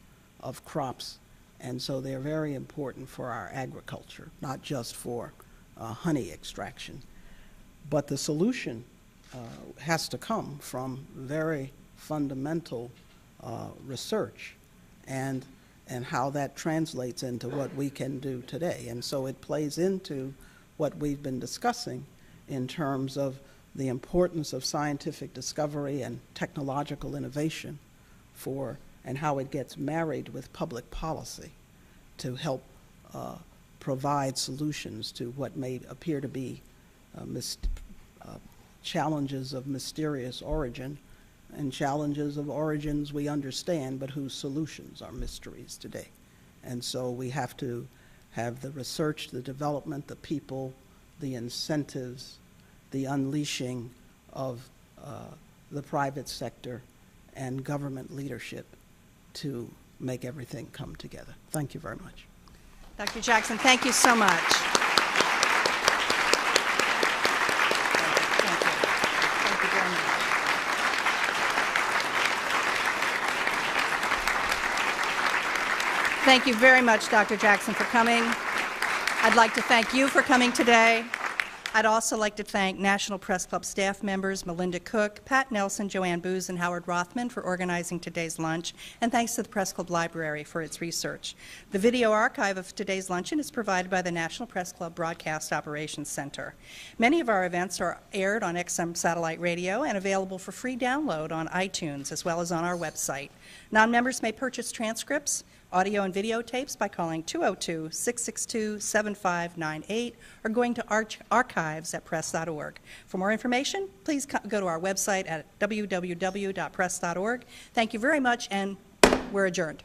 of crops, and so they're very important for our agriculture, not just for honey extraction. But the solution has to come from very fundamental research and how that translates into what we can do today. And so it plays into what we've been discussing in terms of the importance of scientific discovery and technological innovation and how it gets married with public policy to help provide solutions to what may appear to be challenges of mysterious origin and challenges of origins we understand, but whose solutions are mysteries today. And so we have to have the research, the development, the people, the incentives, the unleashing of the private sector and government leadership to make everything come together. Thank you very much. Dr. Jackson, thank you so much. Thank you. Thank you very much. Thank you very much, Dr. Jackson, for coming. I'd like to thank you for coming today. I'd also like to thank National Press Club staff members Melinda Cook, Pat Nelson, Joanne Booz, and Howard Rothman for organizing today's lunch, and thanks to the Press Club Library for its research. The video archive of today's luncheon is provided by the National Press Club Broadcast Operations Center. Many of our events are aired on XM satellite radio and available for free download on iTunes as well as on our website. Non-members may purchase transcripts, audio and videotapes by calling 202-662-7598 or going to archives@press.org. For more information, please go to our website at www.press.org. Thank you very much, and we're adjourned.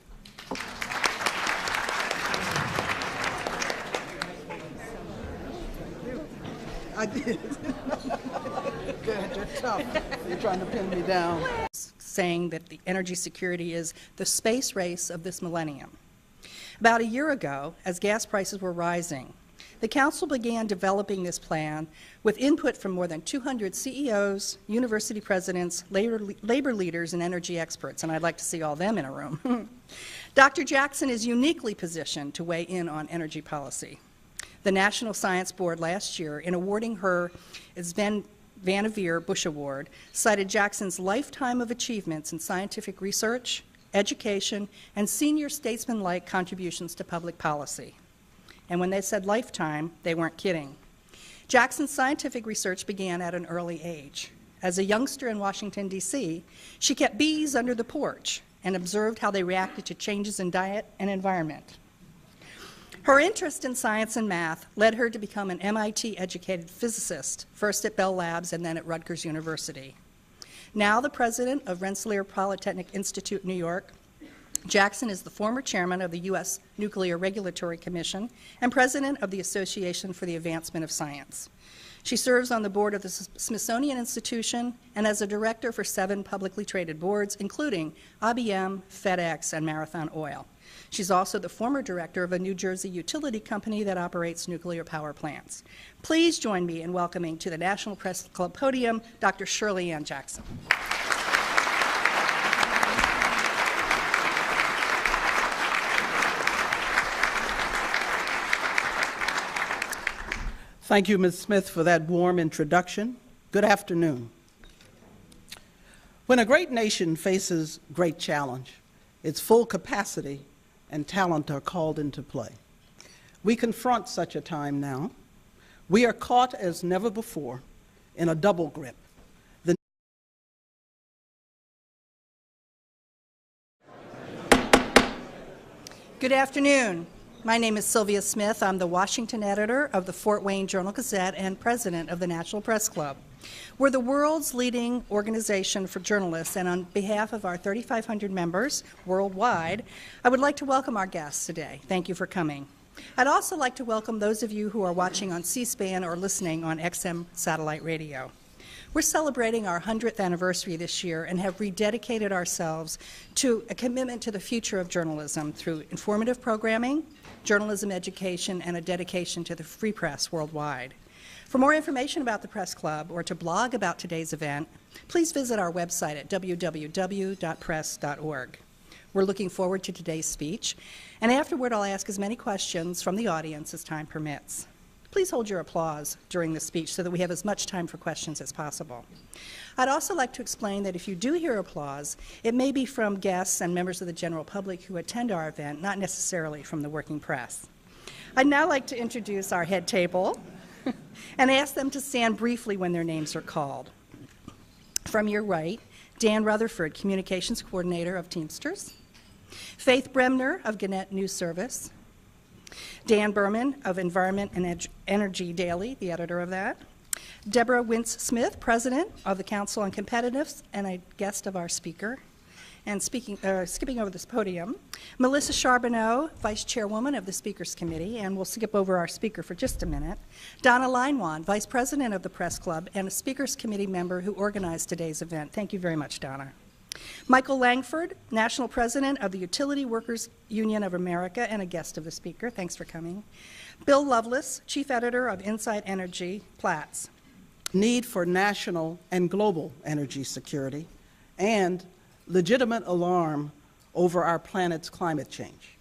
I did. Good, you're tough. You're trying to pin me down. Saying that the energy security is the space race of this millennium. About a year ago, as gas prices were rising, the Council began developing this plan with input from more than 200 CEOs, university presidents, labor leaders, and energy experts, and I'd like to see all them in a room. Dr. Jackson is uniquely positioned to weigh in on energy policy. The National Science Board last year, in awarding her its Vannevar Bush Award, cited Jackson's lifetime of achievements in scientific research, education, and senior statesman-like contributions to public policy. And when they said lifetime, they weren't kidding. Jackson's scientific research began at an early age. As a youngster in Washington, D.C., she kept bees under the porch and observed how they reacted to changes in diet and environment. Her interest in science and math led her to become an MIT-educated physicist, first at Bell Labs and then at Rutgers University. Now the president of Rensselaer Polytechnic Institute, New York, Jackson is the former chairman of the U.S. Nuclear Regulatory Commission and president of the Association for the Advancement of Science. She serves on the board of the Smithsonian Institution and as a director for 7 publicly traded boards, including IBM, FedEx, and Marathon Oil. She's also the former director of a New Jersey utility company that operates nuclear power plants. Please join me in welcoming to the National Press Club podium Dr. Shirley Ann Jackson. Thank you, Ms. Smith, for that warm introduction. Good afternoon. When a great nation faces great challenge, its full capacity and talent are called into play. We confront such a time now. We are caught as never before in a double grip. Good afternoon. My name is Sylvia Smith. I'm the Washington editor of the Fort Wayne Journal-Gazette and president of the National Press Club. We're the world's leading organization for journalists, and on behalf of our 3,500 members worldwide, I would like to welcome our guests today. Thank you for coming. I'd also like to welcome those of you who are watching on C-SPAN or listening on XM satellite radio. We're celebrating our 100th anniversary this year and have rededicated ourselves to a commitment to the future of journalism through informative programming, journalism education, and a dedication to the free press worldwide. For more information about the Press Club or to blog about today's event, please visit our website at www.press.org. We're looking forward to today's speech, and afterward I'll ask as many questions from the audience as time permits. Please hold your applause during the speech so that we have as much time for questions as possible. I'd also like to explain that if you do hear applause, it may be from guests and members of the general public who attend our event, not necessarily from the working press. I'd now like to introduce our head table and ask them to stand briefly when their names are called. From your right, Dan Rutherford, Communications Coordinator of Teamsters. Faith Bremner of Gannett News Service. Dan Berman of Environment and Energy Daily, the editor of that. Deborah Wintz-Smith, President of the Council on Competitiveness and a guest of our speaker. And skipping over this podium, Melissa Charbonneau, Vice Chairwoman of the Speakers Committee, and we'll skip over our speaker for just a minute. Donna Leinwand, Vice President of the Press Club and a Speakers Committee member who organized today's event. Thank you very much, Donna. Michael Langford, National President of the Utility Workers Union of America and a guest of the speaker. Thanks for coming. Bill Lovelace, Chief Editor of Insight Energy, Platts. Need for national and global energy security, and legitimate alarm over our planet's climate change.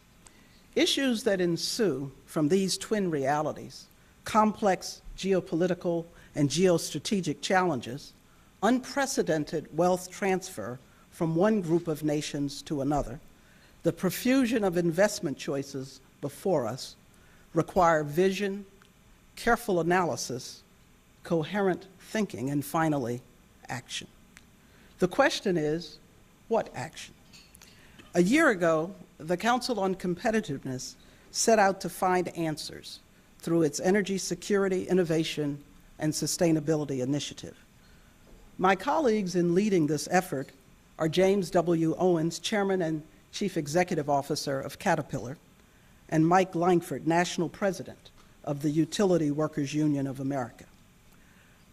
Issues that ensue from these twin realities, complex geopolitical and geostrategic challenges, unprecedented wealth transfer from one group of nations to another, the profusion of investment choices before us require vision, careful analysis, coherent thinking, and finally, action. The question is, what action? A year ago, the Council on Competitiveness set out to find answers through its Energy Security, Innovation, and Sustainability Initiative. My colleagues in leading this effort are James W. Owens, Chairman and Chief Executive Officer of Caterpillar, and Mike Langford, National President of the Utility Workers Union of America.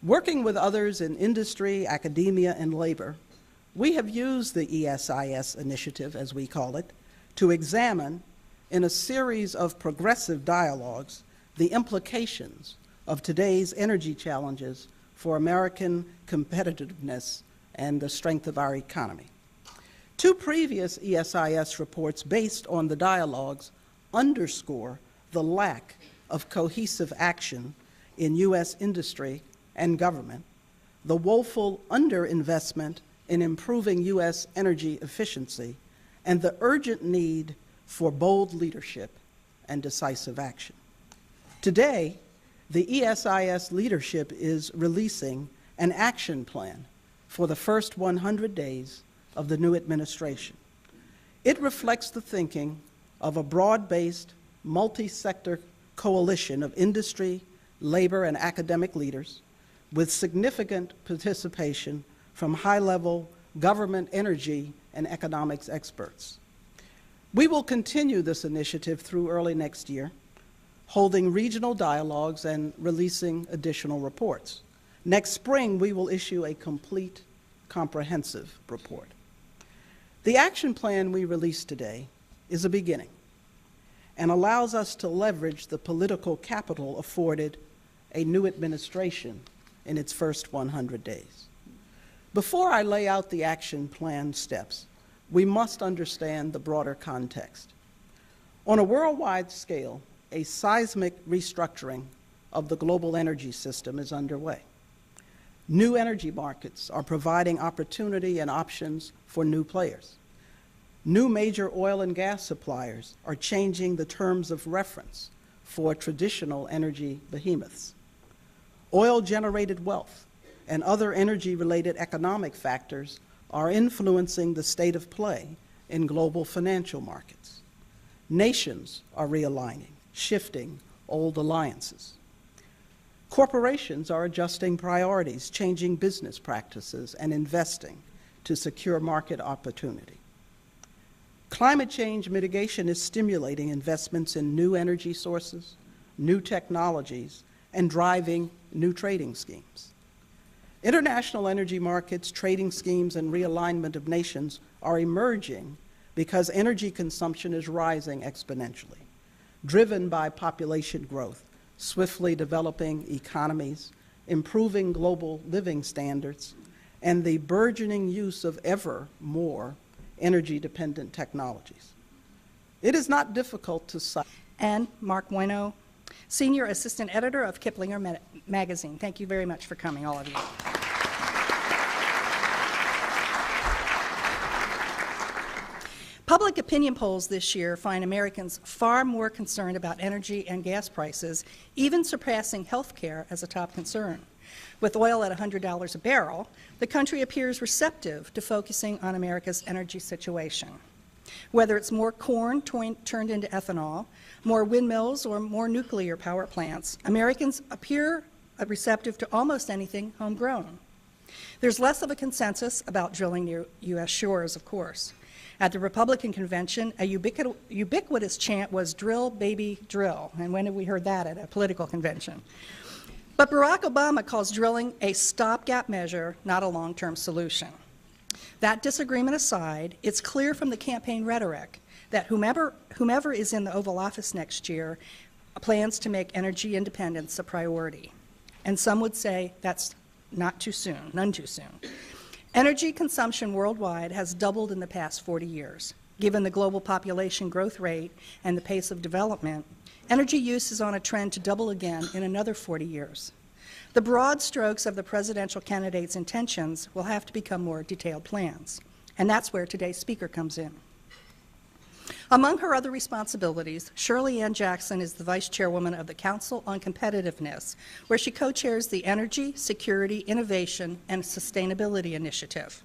Working with others in industry, academia, and labor, we have used the ESIS initiative, as we call it, to examine, in a series of progressive dialogues, the implications of today's energy challenges for American competitiveness and the strength of our economy. Two previous ESIS reports based on the dialogues underscore the lack of cohesive action in U.S. industry and government, the woeful underinvestment in improving U.S. energy efficiency, and the urgent need for bold leadership and decisive action. Today, the ESIS leadership is releasing an action plan for the first 100 days of the new administration. It reflects the thinking of a broad-based, multi-sector coalition of industry, labor, and academic leaders with significant participation from high-level government, energy, and economics experts. We will continue this initiative through early next year, holding regional dialogues and releasing additional reports. Next spring, we will issue a complete, comprehensive report. The action plan we released today is a beginning and allows us to leverage the political capital afforded a new administration in its first 100 days. Before I lay out the action plan steps, we must understand the broader context. On a worldwide scale, a seismic restructuring of the global energy system is underway. New energy markets are providing opportunity and options for new players. New major oil and gas suppliers are changing the terms of reference for traditional energy behemoths. Oil-generated wealth and other energy-related economic factors are influencing the state of play in global financial markets. Nations are realigning, shifting old alliances. Corporations are adjusting priorities, changing business practices, and investing to secure market opportunity. Climate change mitigation is stimulating investments in new energy sources, new technologies, and driving new trading schemes. International energy markets, trading schemes, and realignment of nations are emerging because energy consumption is rising exponentially, driven by population growth, swiftly developing economies, improving global living standards, and the burgeoning use of ever more energy-dependent technologies. It is not difficult to cite. And Mark Bueno, Senior Assistant Editor of Kiplinger Magazine. Thank you very much for coming, all of you. Public opinion polls this year find Americans far more concerned about energy and gas prices, even surpassing health care as a top concern. With oil at $100 a barrel, the country appears receptive to focusing on America's energy situation. Whether it's more corn turned into ethanol, more windmills, or more nuclear power plants, Americans appear receptive to almost anything homegrown. There's less of a consensus about drilling near U.S. shores, of course. At the Republican convention, a ubiquitous chant was "drill, baby, drill." And when have we heard that at a political convention? But Barack Obama calls drilling a stopgap measure, not a long-term solution. That disagreement aside, it's clear from the campaign rhetoric that whomever is in the Oval Office next year plans to make energy independence a priority. And some would say that's not too soon, none too soon. Energy consumption worldwide has doubled in the past 40 years. Given the global population growth rate and the pace of development, energy use is on a trend to double again in another 40 years. The broad strokes of the presidential candidate's intentions will have to become more detailed plans, and that's where today's speaker comes in. Among her other responsibilities, Shirley Ann Jackson is the Vice Chairwoman of the Council on Competitiveness, where she co-chairs the Energy, Security, Innovation, and Sustainability Initiative.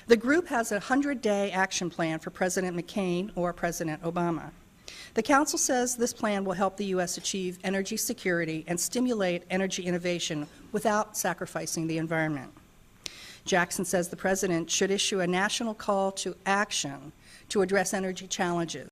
The group has a 100-day action plan for President McCain or President Obama. The Council says this plan will help the U.S. achieve energy security and stimulate energy innovation without sacrificing the environment. Jackson says the President should issue a national call to action to address energy challenges,